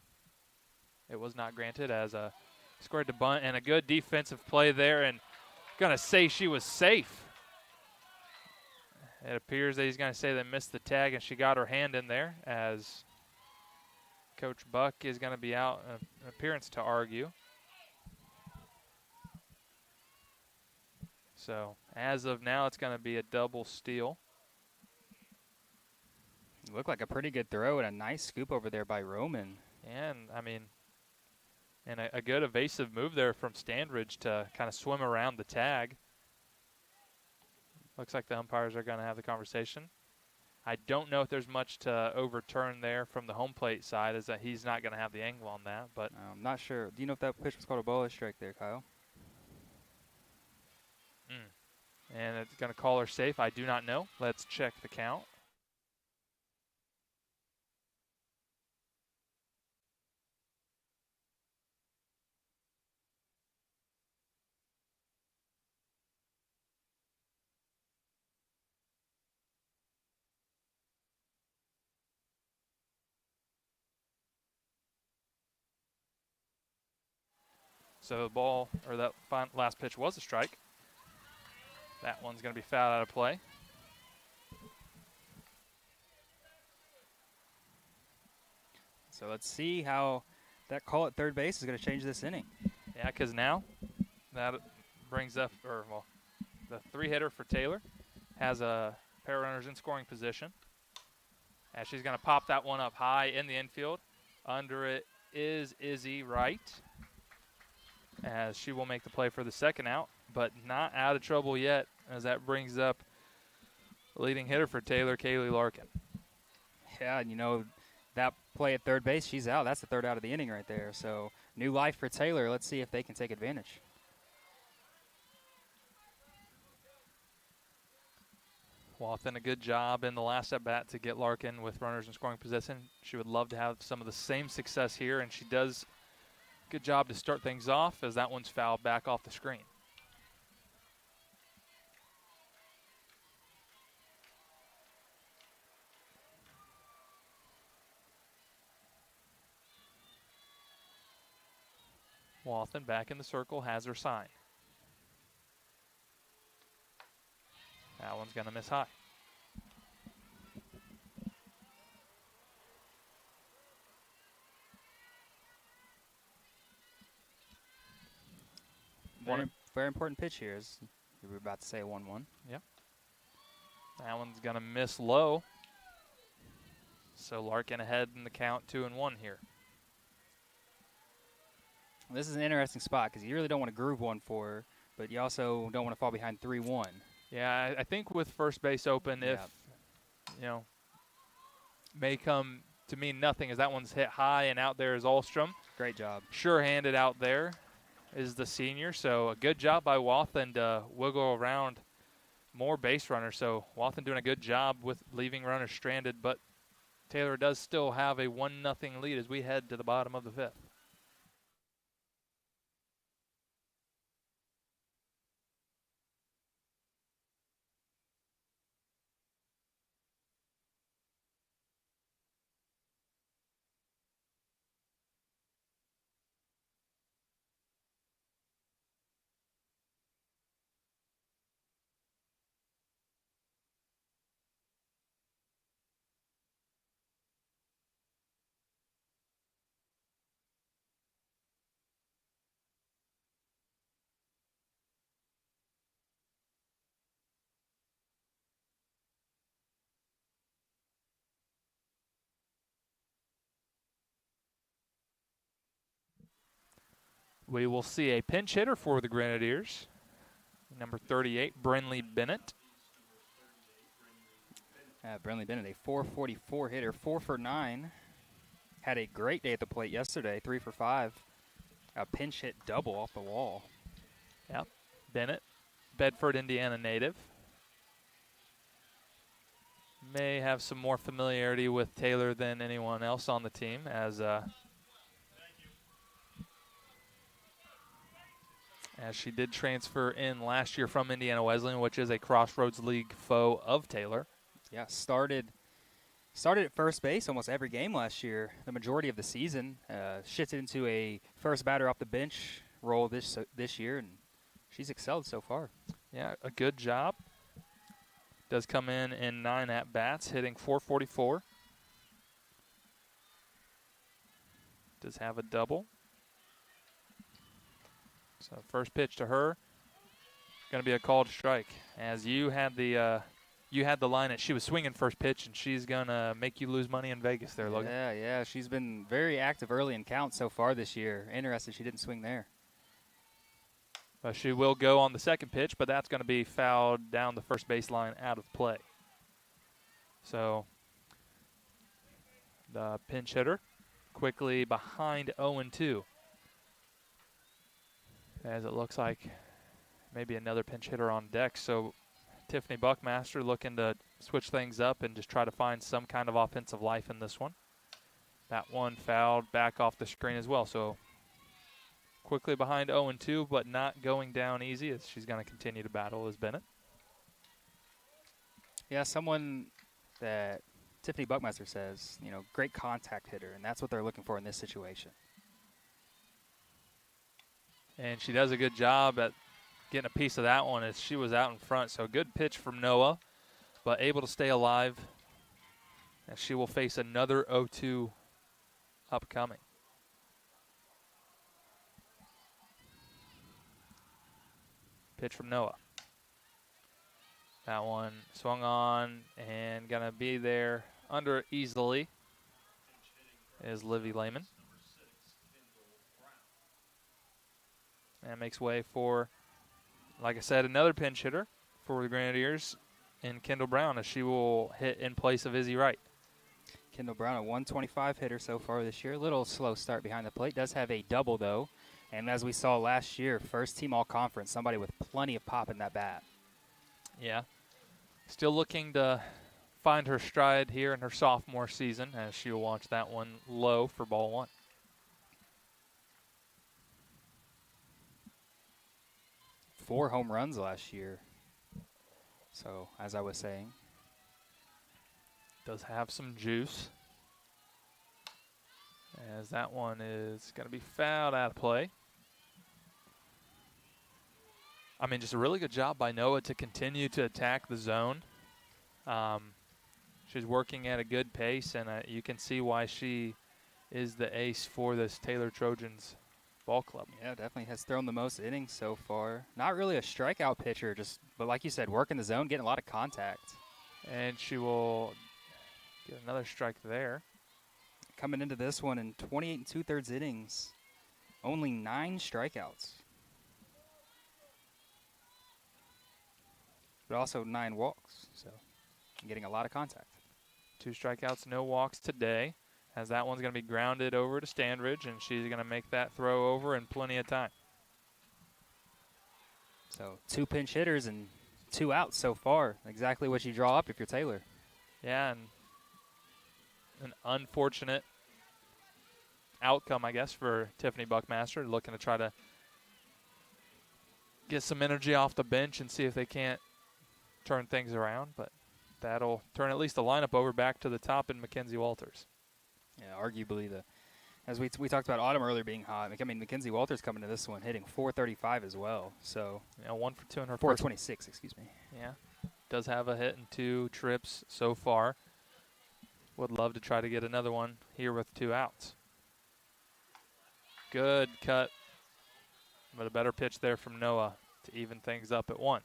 it was not granted, as a squared to bunt and a good defensive play there, and gonna say she was safe. It appears that he's going to say they missed the tag, and she got her hand in there, as Coach Buck is going to be out an appearance to argue. So as of now, it's going to be a double steal. It looked like a pretty good throw and a nice scoop over there by Roman. And, I mean, and a good evasive move there from Standridge to kind of swim around the tag. Looks like the umpires are going to have the conversation. I don't know if there's much to overturn there from the home plate side, as that he's not going to have the angle on that. But I'm not sure. Do you know if that pitch was called a ball or strike there, Kyle? And it's going to call her safe. I do not know. Let's check the count. So the ball, or that last pitch was a strike. That one's going to be fouled out of play. So let's see how that call at third base is going to change this inning. Yeah, because now that brings up, the 3-hitter for Taylor has a pair of runners in scoring position. And she's going to pop that one up high in the infield. Under it is Izzy Wright, as she will make the play for the second out, but not out of trouble yet, as that brings up the leading hitter for Taylor, Kaylee Larkin. Yeah, and you know, that play at third base, she's out. That's the third out of the inning right there. So new life for Taylor. Let's see if they can take advantage. Wathen, a good job in the last at-bat to get Larkin with runners in scoring position. She would love to have some of the same success here, and she does. Good job to start things off, as that one's fouled back off the screen. Wathen back in the circle, has her sign. That one's going to miss high. Very important pitch here, as you were about to say, 1-1. Yep. That one's going to miss low. So Larkin ahead in the count, 2-1 here. This is an interesting spot because you really don't want to groove one for her, but you also don't want to fall behind 3-1. Yeah, I think with first base open, if, may come to mean nothing as that one's hit high and out there is Ahlstrom. Great job. Sure-handed out there is the senior, so a good job by Wathen to wiggle around more base runners. So Wathen doing a good job with leaving runners stranded, but Taylor does still have a 1-0 lead as we head to the bottom of the fifth. We will see a pinch hitter for the Grenadiers, number 38, Brenley Bennett. Brenley Bennett, a 444 hitter, 4 for 9. Had a great day at the plate yesterday, 3 for 5. A pinch hit double off the wall. Yep, Bennett, Bedford, Indiana native. May have some more familiarity with Taylor than anyone else on the team as she did transfer in last year from Indiana Wesleyan, which is a Crossroads League foe of Taylor. Yeah, started at first base almost every game last year, the majority of the season. Shifted into a first batter off the bench role this year, and she's excelled so far. Yeah, a good job. Does come in 9 at-bats, hitting .444. Does have a double. So first pitch to her, going to be a called strike. As you had the line that she was swinging first pitch, and she's going to make you lose money in Vegas there, Logan. Yeah. She's been very active early in counts so far this year. Interesting she didn't swing there. But she will go on the second pitch, but that's going to be fouled down the first baseline out of play. So the pinch hitter quickly behind 0-2. As it looks like maybe another pinch hitter on deck. So Tiffany Buckmaster looking to switch things up and just try to find some kind of offensive life in this one. That one fouled back off the screen as well. So quickly behind 0-2, but not going down easy as she's going to continue to battle as Bennett. Yeah, someone that Tiffany Buckmaster says, great contact hitter, and that's what they're looking for in this situation. And she does a good job at getting a piece of that one as she was out in front. So good pitch from Noah, but able to stay alive as she will face another 0-2 upcoming. Pitch from Noah. That one swung on and going to be there under it easily is Livy Lehman. And makes way for, like I said, another pinch hitter for the Grenadiers in Kendall Brown as she will hit in place of Izzy Wright. Kendall Brown, a 125 hitter so far this year. A little slow start behind the plate. Does have a double, though. And as we saw last year, first team all-conference, somebody with plenty of pop in that bat. Yeah. Still looking to find her stride here in her sophomore season as she will launch that one low for ball 1. Four home runs last year. So, as I was saying. Does have some juice. As that one is going to be fouled out of play. I mean, just a really good job by Noah to continue to attack the zone. She's working at a good pace, and you can see why she is the ace for this Taylor Trojans ball club. Yeah, definitely has thrown the most innings so far. Not really a strikeout pitcher, but like you said, working the zone, getting a lot of contact. And she will get another strike there. Coming into this one in 28 2/3 innings, only 9 strikeouts. But also 9 walks, so getting a lot of contact. 2 strikeouts, no walks today, as that one's going to be grounded over to Standridge, and she's going to make that throw over in plenty of time. So 2 pinch hitters and 2 outs so far. Exactly what you draw up if you're Taylor. Yeah, and an unfortunate outcome, I guess, for Tiffany Buckmaster, looking to try to get some energy off the bench and see if they can't turn things around, but that'll turn at least the lineup over back to the top in Mackenzie Walters. Yeah, arguably as we talked about Autumn earlier being hot. I mean, Mackenzie Walters coming to this one hitting .435 as well. So 1 for 2 in her .426, excuse me. Yeah, does have a hit and 2 trips so far. Would love to try to get another one here with 2 outs. Good cut, but a better pitch there from Noah to even things up at 1.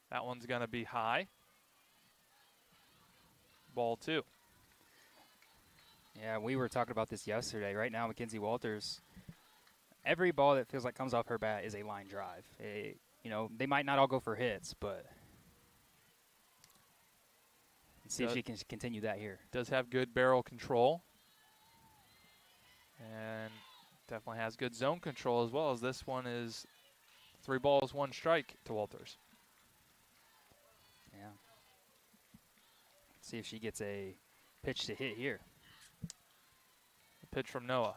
That one's going to be high. Ball 2. Yeah, we were talking about this yesterday. Right now, Mackenzie Walters, every ball that feels like comes off her bat is a line drive. They might not all go for hits, but let's see if she can continue that here. Does have good barrel control. And definitely has good zone control as well, as this one is 3 balls, 1 strike to Walters. Yeah. Let's see if she gets a pitch to hit here. The pitch from Noah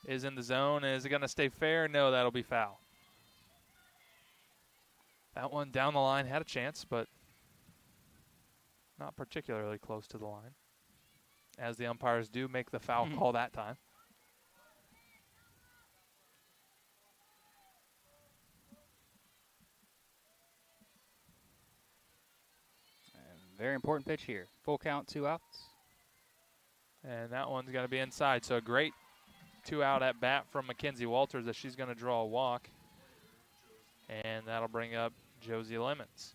is in the zone. Is it going to stay fair? No, that'll be foul. That one down the line had a chance, but not particularly close to the line, as the umpires do make the foul call that time. Very important pitch here. Full count, 2 outs. And that one's going to be inside. So a great 2-out at bat from Mackenzie Walters, as she's going to draw a walk. And that'll bring up Josie Lemons.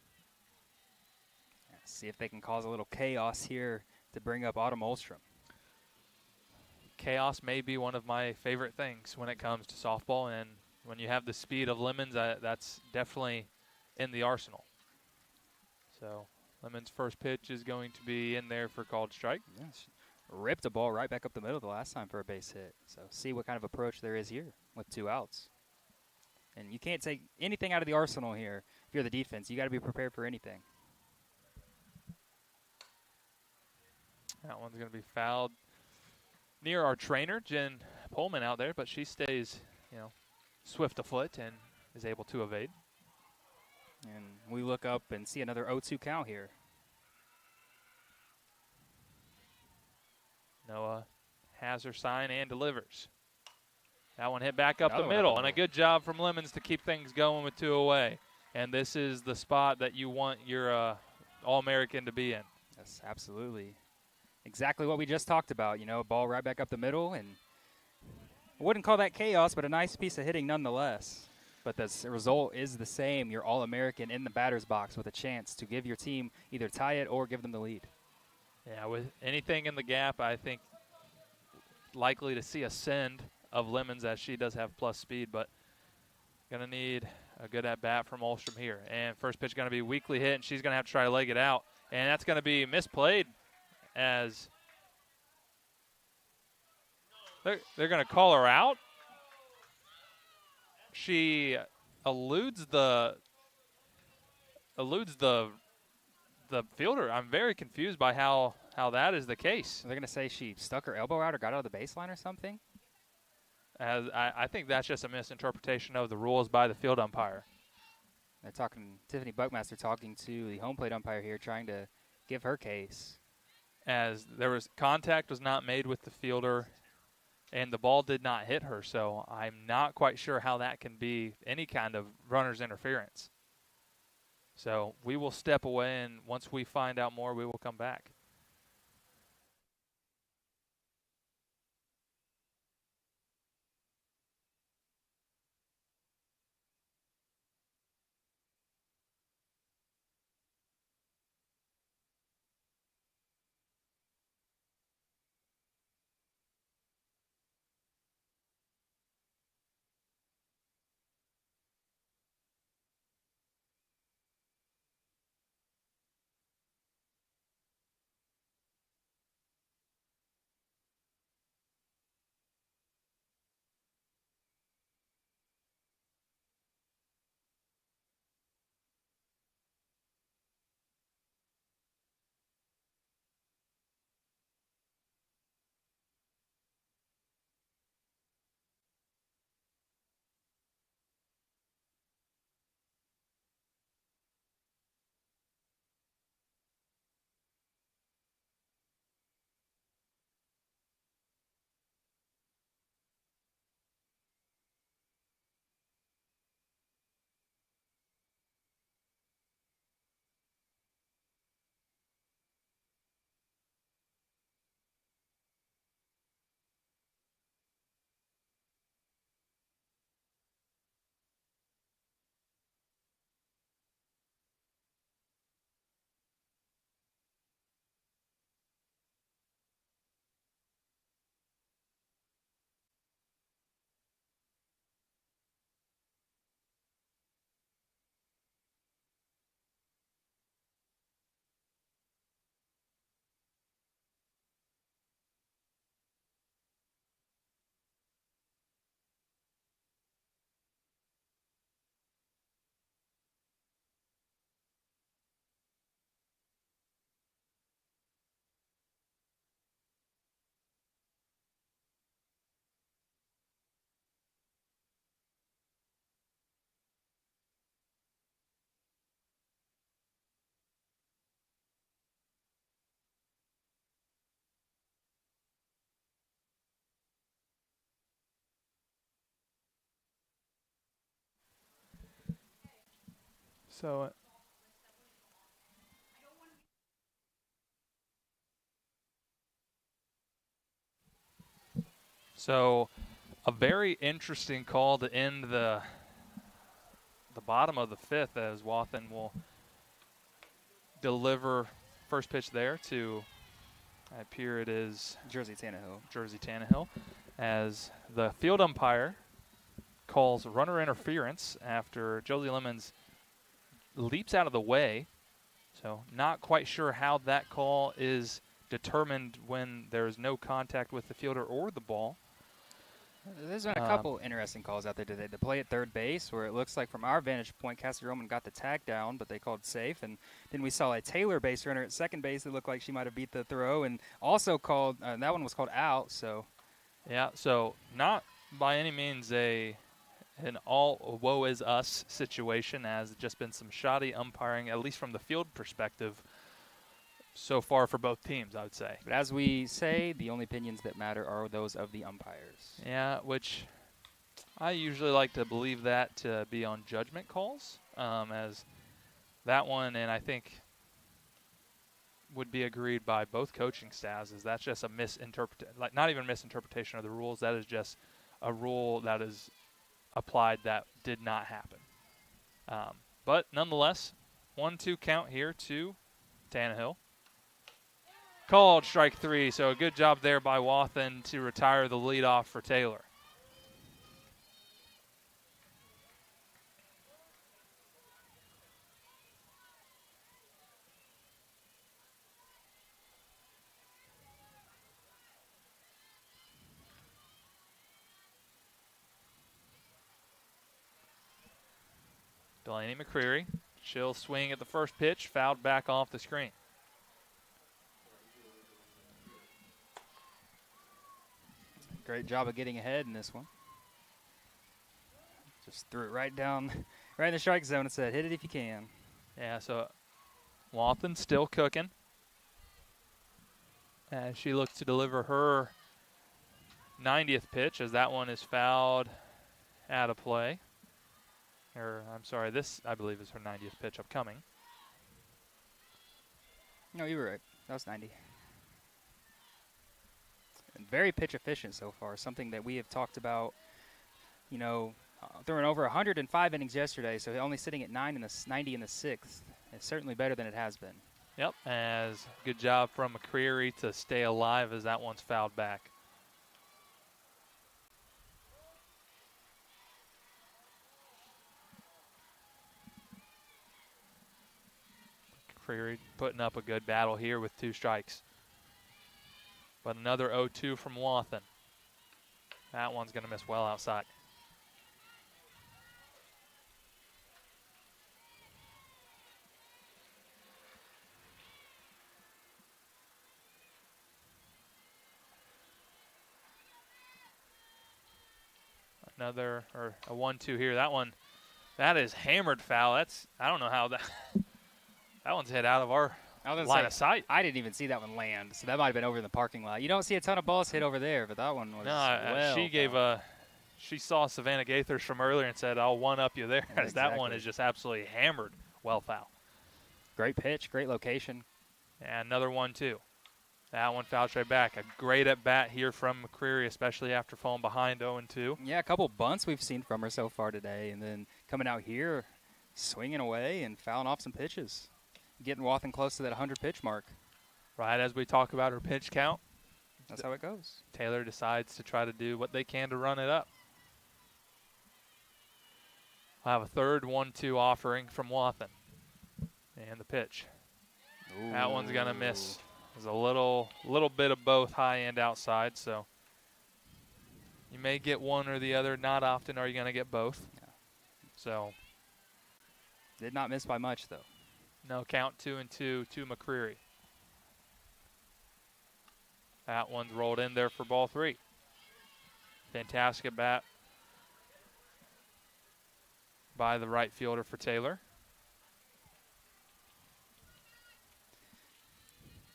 See if they can cause a little chaos here to bring up Autumn Olstrom. Chaos may be one of my favorite things when it comes to softball. And when you have the speed of Lemons, that's definitely in the arsenal. So Lemons' first pitch is going to be in there for called strike. Yes. Ripped the ball right back up the middle the last time for a base hit. So see what kind of approach there is here with 2 outs. And you can't take anything out of the arsenal here. If you're the defense, you got to be prepared for anything. That one's going to be fouled near our trainer, Jen Pullman, out there, but she stays, swift of foot and is able to evade. And we look up and see another 0-2 count here. Noah has her sign and delivers. That one hit back up the middle, and a good job from Lemons to keep things going with 2 away. And this is the spot that you want your All-American to be in. Yes, absolutely. Exactly what we just talked about, ball right back up the middle. And I wouldn't call that chaos, but a nice piece of hitting nonetheless. But the result is the same. You're All-American in the batter's box with a chance to give your team either tie it or give them the lead. Yeah, with anything in the gap, I think likely to see a send of Lemons, as she does have plus speed, but going to need a good at-bat from Olstrom here. And first pitch going to be weakly hit, and she's going to have to try to leg it out. And that's going to be misplayed, as they're going to call her out. She eludes the fielder. I'm very confused by how that is the case. They're going to say she stuck her elbow out or got out of the baseline or something? As I think that's just a misinterpretation of the rules by the field umpire. They're talking, Tiffany Buckmaster talking to the home plate umpire here, trying to give her case. As there was contact was not made with the fielder, and the ball did not hit her, so I'm not quite sure how that can be any kind of runner's interference. So we will step away, and once we find out more, we will come back. So So a very interesting call to end the bottom of the fifth, as Wathen will deliver first pitch there to, I appear it is Jersey Tannehill. Jersey Tannehill, as the field umpire calls runner interference after Josie Lemons leaps out of the way. So not quite sure how that call is determined when there is no contact with the fielder or the ball. There's been a couple interesting calls out there today. The play at third base, where it looks like from our vantage point, Cassie Roman got the tag down, but they called safe. And then we saw a Taylor base runner at second base that looked like she might have beat the throw, and also called that one was called out. So, yeah, so not by any means an all woe is us situation, as just been some shoddy umpiring, at least from the field perspective, so far for both teams, I would say. but as we say, the only opinions that matter are those of the umpires. Yeah, which I usually like to believe that to be on judgment calls, as that one, and I think would be agreed by both coaching staffs, is that's just a misinterpretation, like not even misinterpretation of the rules. That is just a rule that is applied that did not happen. But nonetheless, 1-2 count here to Tannehill. Called strike three, so a good job there by Wathen to retire the leadoff for Taylor. Delaney McCreary, she'll swing at the first pitch, fouled back off the screen. Great job of getting ahead in this one. Just threw it right down Right in the strike zone, it said, hit it if you can. Yeah, so Wathen still cooking as she looks to deliver her 90th pitch, as that one is fouled out of play. Or, I'm sorry, this, I believe, is her 90th pitch upcoming. No, you were right. That was 90. And very pitch efficient so far, something that we have talked about, throwing over 105 innings yesterday, so only sitting at 90 in the sixth. It's certainly better than it has been. Yep, as good job from McCreary to stay alive as that one's fouled back. McCreary putting up a good battle here with 2 strikes. But another 0-2 from Wathen. That one's going to miss well outside. Another, or a 1-2 here. That is hammered foul. I don't know how that one's hit out of our line of sight. I didn't even see that one land, so that might have been over in the parking lot. You don't see a ton of balls hit over there, but that one was she saw Savannah Gaithers from earlier and said, I'll one-up you there, as that one is just absolutely hammered well foul. Great pitch, great location. And another 1-2. That one fouled straight back. A great at-bat here from McCreary, especially after falling behind 0-2. Yeah, a couple bunts we've seen from her so far today, and then coming out here, swinging away and fouling off some pitches. Getting Wathen close to that 100-pitch mark. Right as we talk about her pitch count. That's how it goes. Taylor decides to try to do what they can to run it up. I'll have a third 1-2 offering from Wathen. And the pitch. Ooh. That one's going to miss. There's a little bit of both high and outside, so you may get one or the other. Not often are you going to get both. Yeah. So did not miss by much, though. No, count 2-2 to McCreary. That one's rolled in there for ball 3. Fantastic at bat by the right fielder for Taylor.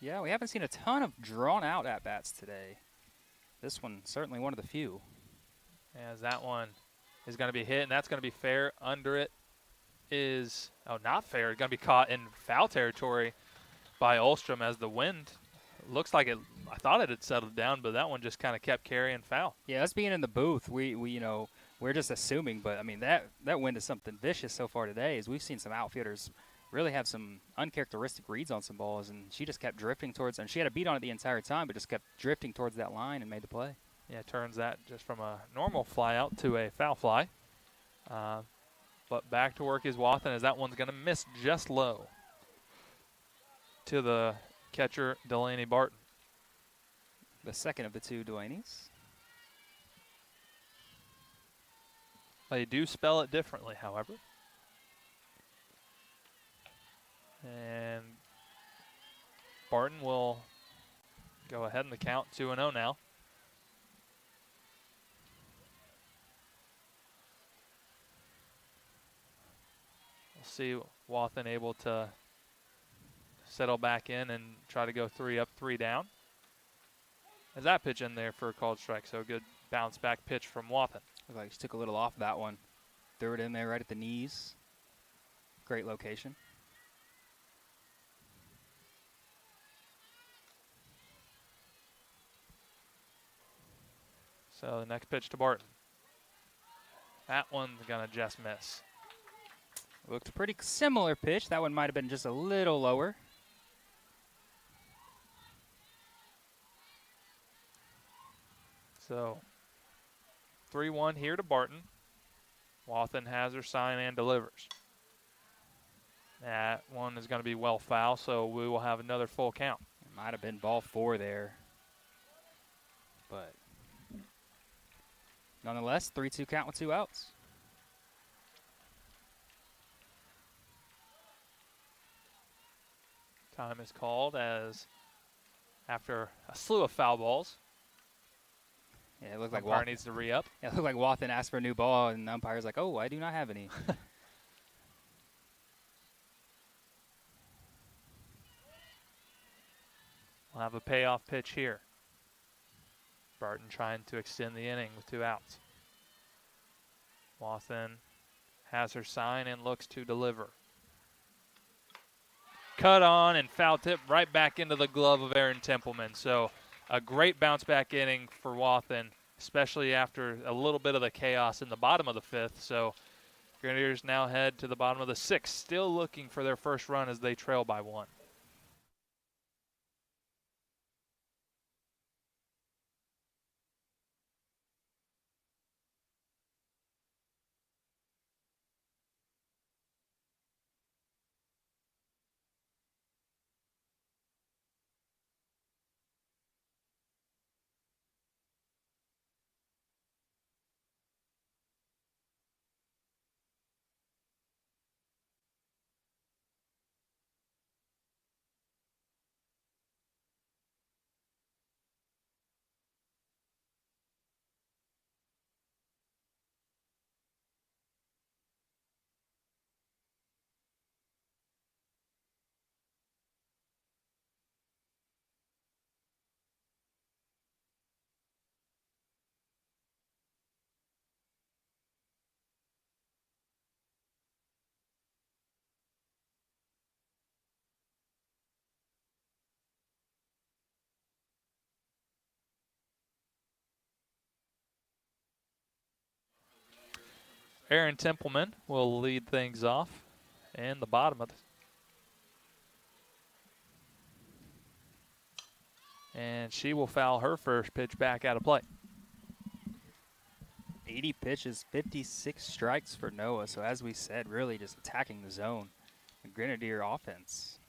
Yeah, we haven't seen a ton of drawn-out at-bats today. This one, certainly one of the few. As that one is going to be hit, and that's going to be fair. Under it is, not fair. It's going to be caught in foul territory by Ulstrom as the wind looks like I thought it had settled down, but that one just kind of kept carrying foul. Yeah, us being in the booth, we're just assuming, but I mean that wind is something vicious so far today. As we've seen some outfielders really have some uncharacteristic reads on some balls, and she just kept drifting towards, and she had a beat on it the entire time, but just kept drifting towards that line and made the play. Yeah, turns that just from a normal fly out to a foul fly. But back to work is Wathen, as that one's going to miss just low to the catcher, Delaney Barton. The second of the two Delaney's. They do spell it differently, however. And Barton will go ahead in the count, 2-0 now. We'll see Wathen able to settle back in and try to go 3 up, 3 down. As that pitch in there for a called strike, so a good bounce back pitch from Wathen. Looked like she took a little off that one. Threw it in there right at the knees. Great location. So the next pitch to Barton. That one's going to just miss. Looked a pretty similar pitch. That one might have been just a little lower. So 3-1 here to Barton. Wathen has her sign and delivers. That one is going to be well foul, so we will have another full count. It might have been ball 4 there. But nonetheless, 3-2 count with 2 outs. Time is called as after a slew of foul balls. Yeah, it looked like umpire needs to re-up. Yeah, it looked like Wathen asked for a new ball, and the umpire's like, "Oh, I do not have any." We'll have a payoff pitch here. Barton trying to extend the inning with 2 outs. Wathen has her sign and looks to deliver. Cut on and foul tip right back into the glove of Aaron Templeman. So a great bounce back inning for Wathen, especially after a little bit of the chaos in the bottom of the 5th. So Grenadiers now head to the bottom of the 6th, still looking for their first run as they trail by 1. Aaron Templeman will lead things off in the bottom of the. And she will foul her first pitch back out of play. 80 pitches, 56 strikes for Noah. So as we said, really just attacking the zone. The Grenadier offense,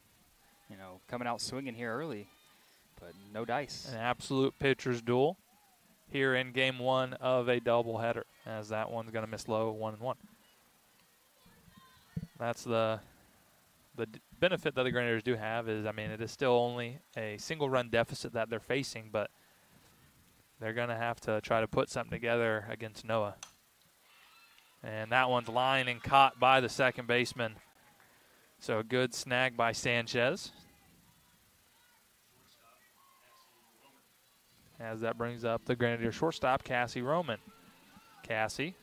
coming out swinging here early, but no dice. An absolute pitcher's duel here in game 1 of a doubleheader, as that one's going to miss low 1-1. That's the benefit that the Grenadiers do have is, it is still only a single run deficit that they're facing, but they're going to have to try to put something together against Noah. And that one's lined and caught by the second baseman. So a good snag by Sanchez. As that brings up the Grenadier shortstop, Cassie Roman. Cassie,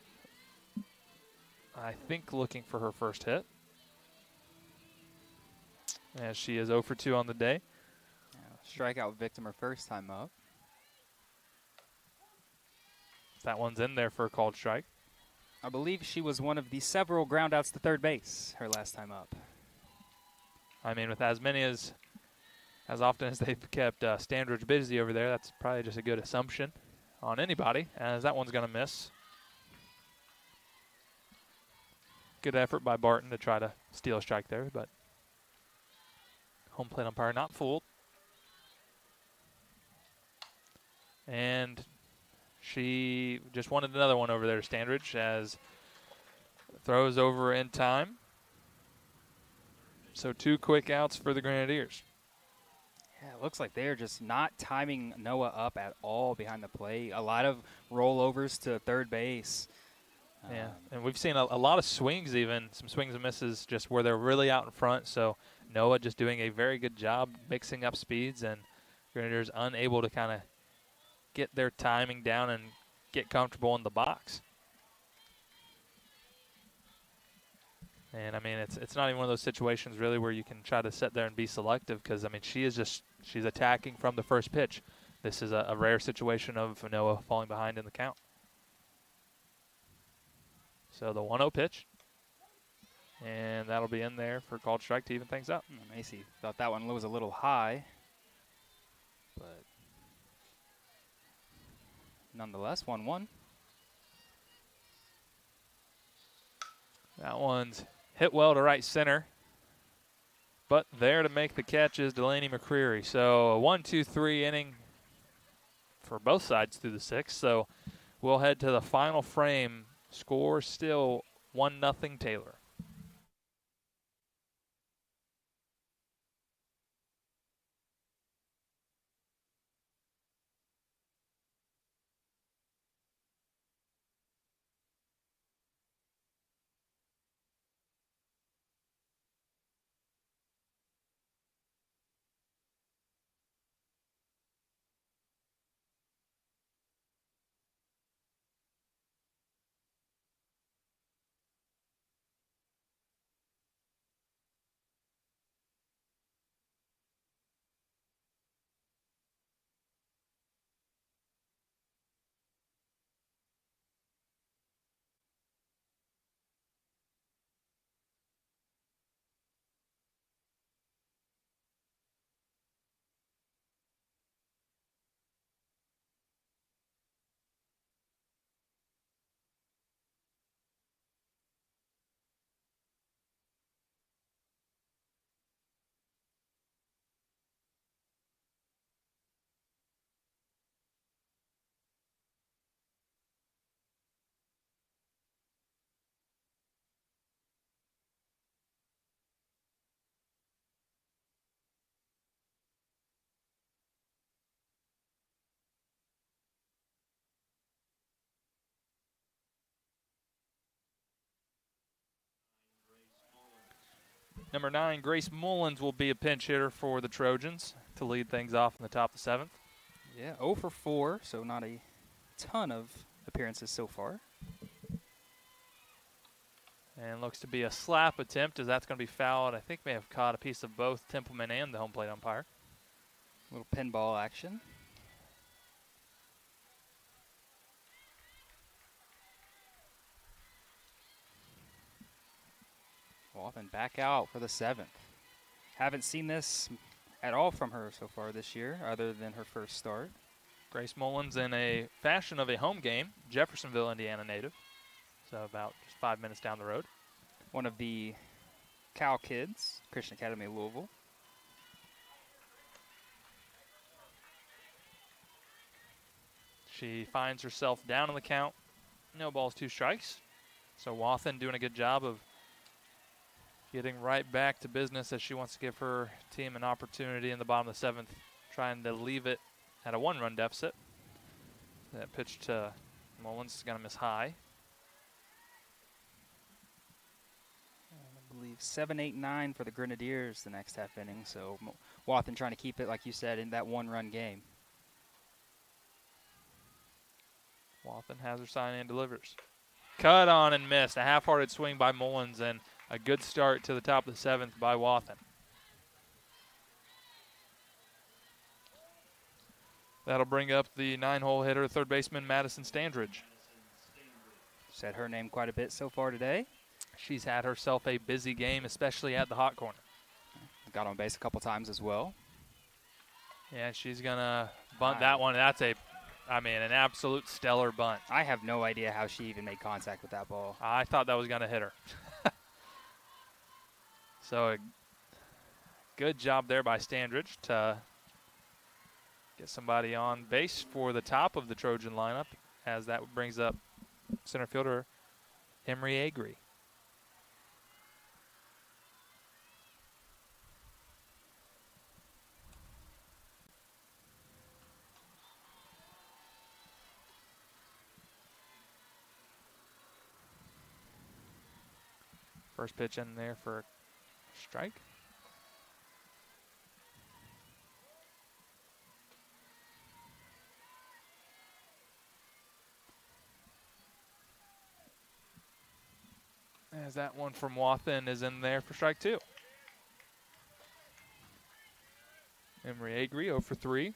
I think, looking for her first hit, as she is 0 for 2 on the day. Strikeout victim her first time up. That one's in there for a called strike. I believe she was one of the several groundouts to third base her last time up. With as often as they've kept Standridge busy over there, that's probably just a good assumption on anybody, as that one's going to miss. Good effort by Barton to try to steal a strike there, but home plate umpire not fooled. And she just wanted another one over there to Standridge, as throws over in time. So 2 quick outs for the Grenadiers. Yeah, it looks like they're just not timing Noah up at all behind the plate. A lot of rollovers to third base. Yeah, and we've seen a lot of swings, even some swings and misses, just where they're really out in front. So Noah just doing a very good job mixing up speeds, and Grenadiers unable to kind of get their timing down and get comfortable in the box. And it's not even one of those situations really where you can try to sit there and be selective, because she's attacking from the first pitch. This is a rare situation of Noah falling behind in the count. So the 1-0 pitch, and that'll be in there for called strike to even things up. Macy thought that one was a little high, but nonetheless, 1-1. That one's hit well to right center, but there to make the catch is Delaney McCreary. So a 1-2-3 inning for both sides through the 6th. So we'll head to the final frame. Score still 1-0 Taylor. Number 9, Grace Mullins will be a pinch hitter for the Trojans to lead things off in the top of the 7th. Yeah, 0 for 4, so not a ton of appearances so far. And looks to be a slap attempt, as that's going to be fouled. I think may have caught a piece of both Templeman and the home plate umpire. Little pinball action. Wathen back out for the 7th. Haven't seen this at all from her so far this year, other than her first start. Grace Mullins in a fashion of a home game, Jeffersonville, Indiana native. So about just 5 minutes down the road. One of the Cal kids, Christian Academy of Louisville. She finds herself down in the count. No balls, 2 strikes. So Wathen doing a good job of getting right back to business as she wants to give her team an opportunity in the bottom of the 7th, trying to leave it at a 1-run deficit. That pitch to Mullins is going to miss high. I believe 7, 8, 9 for the Grenadiers the next half inning. So Wathen trying to keep it, like you said, in that 1-run game. Wathen has her sign and delivers. Cut on and missed. A half-hearted swing by Mullins and a good start to the top of the 7th by Wathen. That'll bring up the 9-hole hitter, third baseman Madison Standridge. Said her name quite a bit so far today. She's had herself a busy game, especially at the hot corner. Got on base a couple times as well. Yeah, she's going to bunt that one. That's an absolute stellar bunt. I have no idea how she even made contact with that ball. I thought that was going to hit her. So a good job there by Standridge to get somebody on base for the top of the Trojan lineup, as that brings up center fielder Emery Agri. First pitch in there for a strike. As that one from Wathen is in there for strike 2. Emery Agri 0 for 3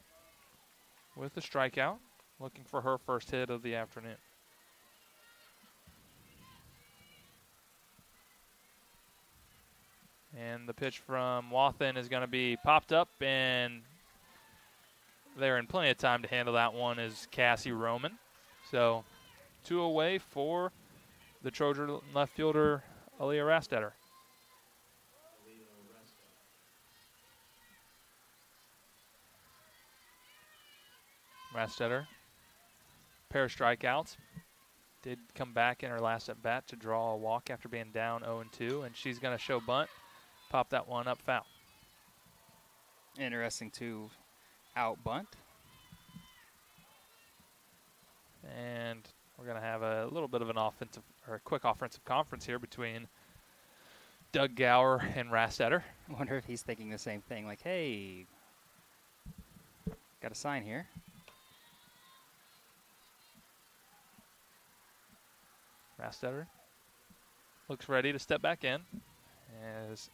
with a strikeout, looking for her first hit of the afternoon. And the pitch from Wathen is going to be popped up, and they're in plenty of time to handle that one is Cassie Roman. So 2 away for the Trojan left fielder, Aaliyah Rastetter. Rastetter, pair of strikeouts. Did come back in her last at bat to draw a walk after being down 0-2, and she's going to show bunt. Pop that one up foul. Interesting to out bunt. And we're going to have a little bit of an offensive or a quick offensive conference here between Doug Gower and Rastetter. I wonder if he's thinking the same thing, like, hey, got a sign here. Rastetter looks ready to step back in as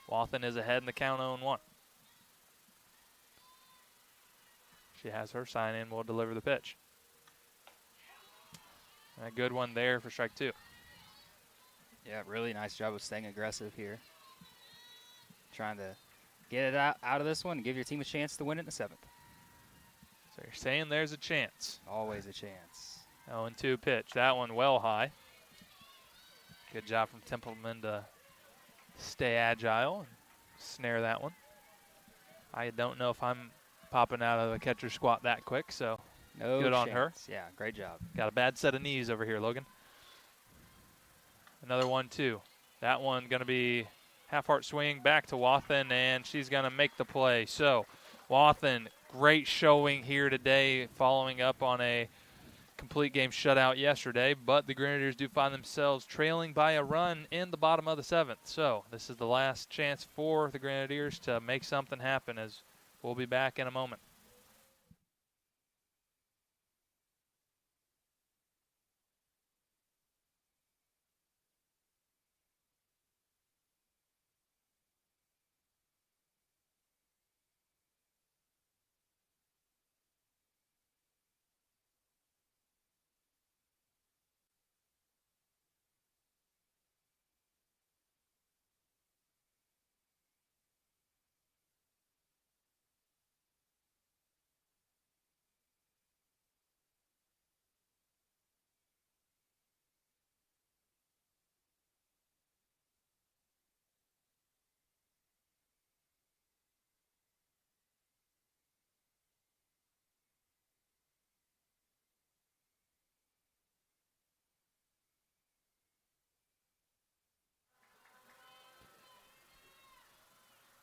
Wathen is ahead in the count 0-1. She has her sign in, will deliver the pitch. And a good one there for strike 2. Yeah, really nice job of staying aggressive here. Trying to get it out of this one and give your team a chance to win it in the 7th. So you're saying there's a chance. Always a chance. 0-2 pitch. That one well high. Good job from Templeman to stay agile and snare that one. I don't know if I'm popping out of the catcher squat that quick, so no good chance. on her. Yeah, great job. Got a bad set of knees over here, Logan. Another 1-2. That one going to be half-heart swing back to Wathen, and she's going to make the play. So Wathen, great showing here today, following up on a complete game shutout yesterday, but the Grenadiers do find themselves trailing by a run in the bottom of the 7th. So this is the last chance for the Grenadiers to make something happen, as we'll be back in a moment.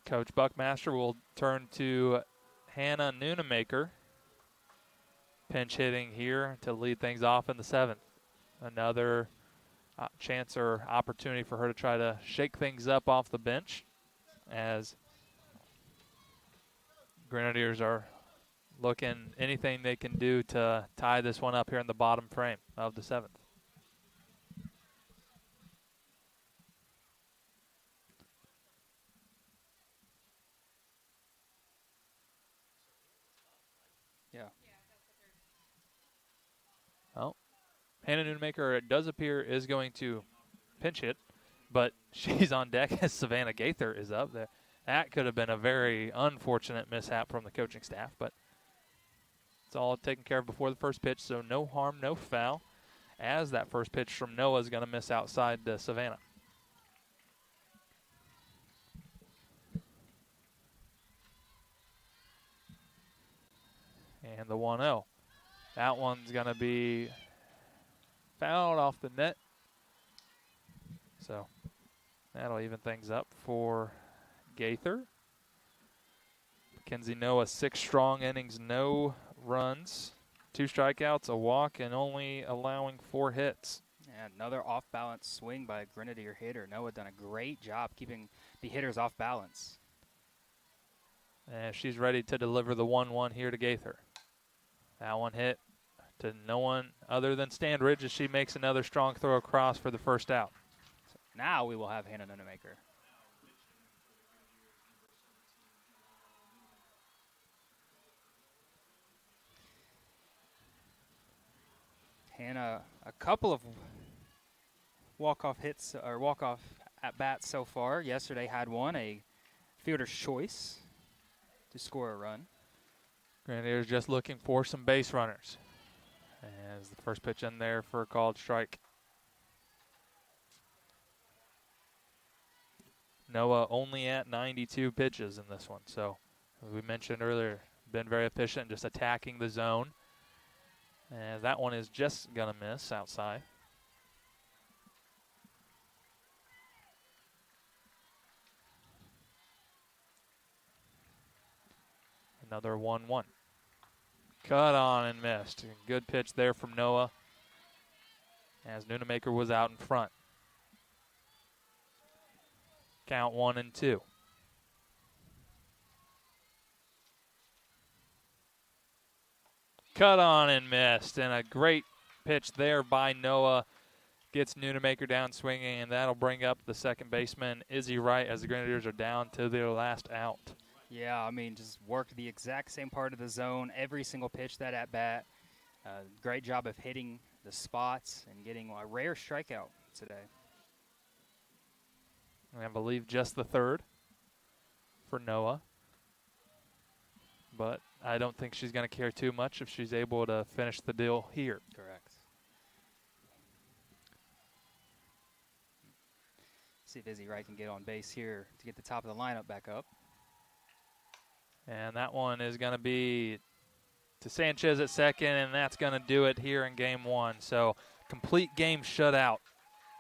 Coach Buckmaster will turn to Hannah Noonemaker, pinch hitting here to lead things off in the 7th. Another chance or opportunity for her to try to shake things up off the bench, as Grenadiers are looking anything they can do to tie this one up here in the bottom frame of the 7th. Yeah. Well, Hannah Noonemaker, it does appear, is going to pinch hit, but she's on deck as Savannah Gaither is up there. That could have been a very unfortunate mishap from the coaching staff, but it's all taken care of before the first pitch, so no harm, no foul, as that first pitch from Noah is going to miss outside Savannah. And the 1-0. That one's going to be fouled off the net. So that'll even things up for Gaither. Mackenzie Noah, 6 strong innings, no runs, 2 strikeouts, a walk, and only allowing 4 hits. And another off-balance swing by a Grenadier hitter. Noah done a great job keeping the hitters off balance. And she's ready to deliver the 1-1 here to Gaither. That one hit to no one other than Standridge as she makes another strong throw across for the first out. So now we will have Hannah Noonemaker. Hannah, a couple of walk-off hits or walk-off at-bats so far. Yesterday had one, a fielder's choice to score a run. Grenadiers just looking for some base runners. As the first pitch in there for a called strike. Noah only at 92 pitches in this one. So, as we mentioned earlier, been very efficient just attacking the zone. And that one is just going to miss outside. Another 1-1. Cut on and missed. Good pitch there from Noah as Noonemaker was out in front. Count 1-2. Cut on and missed, and a great pitch there by Noah. Gets Noonemaker down swinging, and that'll bring up the second baseman, Izzy Wright, as the Grenadiers are down to their last out. Yeah, I mean, just worked the exact same part of the zone, every single pitch that at-bat. Great job of hitting the spots and getting a rare strikeout today. I believe just the third for Noah. But I don't think she's going to care too much if she's able to finish the deal here. Correct. See if Izzy Wright can get on base here to get the top of the lineup back up. And that one is going to be to Sanchez at second, and that's going to do it here in game 1. So complete game shutout,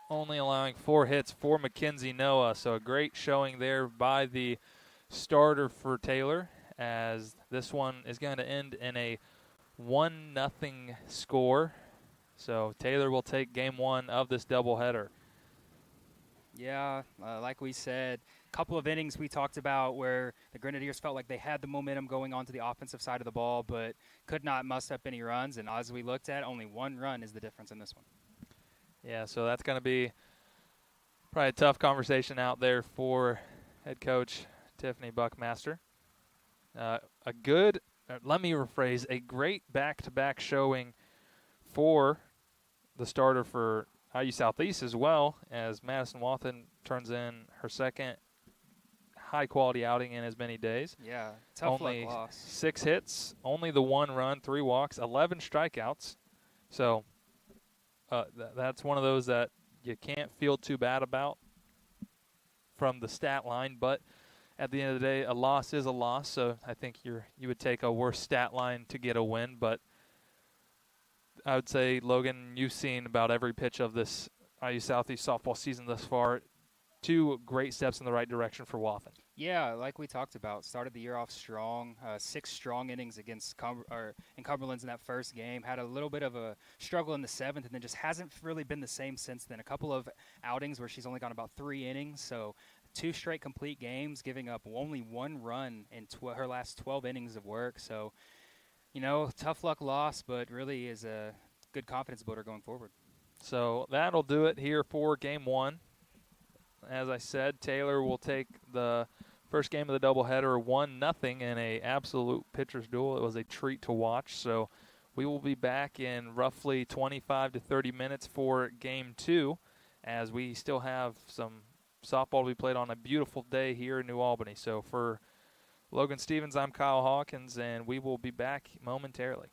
only allowing 4 hits for Mackenzie Noah. So a great showing there by the starter for Taylor, as this one is going to end in a 1-0 score So Taylor will take game 1 of this doubleheader. Yeah, like we said, a couple of innings we talked about where the Grenadiers felt like they had the momentum going on to the offensive side of the ball, but could not muster up any runs. And as we looked at, only 1 run is the difference in this one. Yeah, so that's going to be probably a tough conversation out there for head coach Tiffany Buckmaster. Let me rephrase, a great back-to-back showing for the starter for IU Southeast as well, as Madison Wathen turns in her second high-quality outing in as many days. Yeah, tough luck Only loss. 6 hits, only the 1 run, 3 walks, 11 strikeouts. So that's one of those that you can't feel too bad about from the stat line, but at the end of the day, a loss is a loss. So I think you would take a worse stat line to get a win, but I would say, Logan, you've seen about every pitch of this IU Southeast softball season thus far. 2 great steps in the right direction for Wathen. Yeah, like we talked about, started the year off strong. 6 strong innings against in Cumberland's in that first game. Had a little bit of a struggle in the 7th, and then just hasn't really been the same since then. A couple of outings where she's only gone about 3 innings, so 2 straight complete games, giving up only 1 run in her last 12 innings of work. So, tough luck loss, but really is a good confidence builder going forward. So that'll do it here for game 1. As I said, Taylor will take the first game of the doubleheader 1-0 in a absolute pitcher's duel. It was a treat to watch. So we will be back in roughly 25 to 30 minutes for game 2, as we still have some softball to be played on a beautiful day here in New Albany. So for Logan Stevens, I'm Kyle Hawkins, and we will be back momentarily.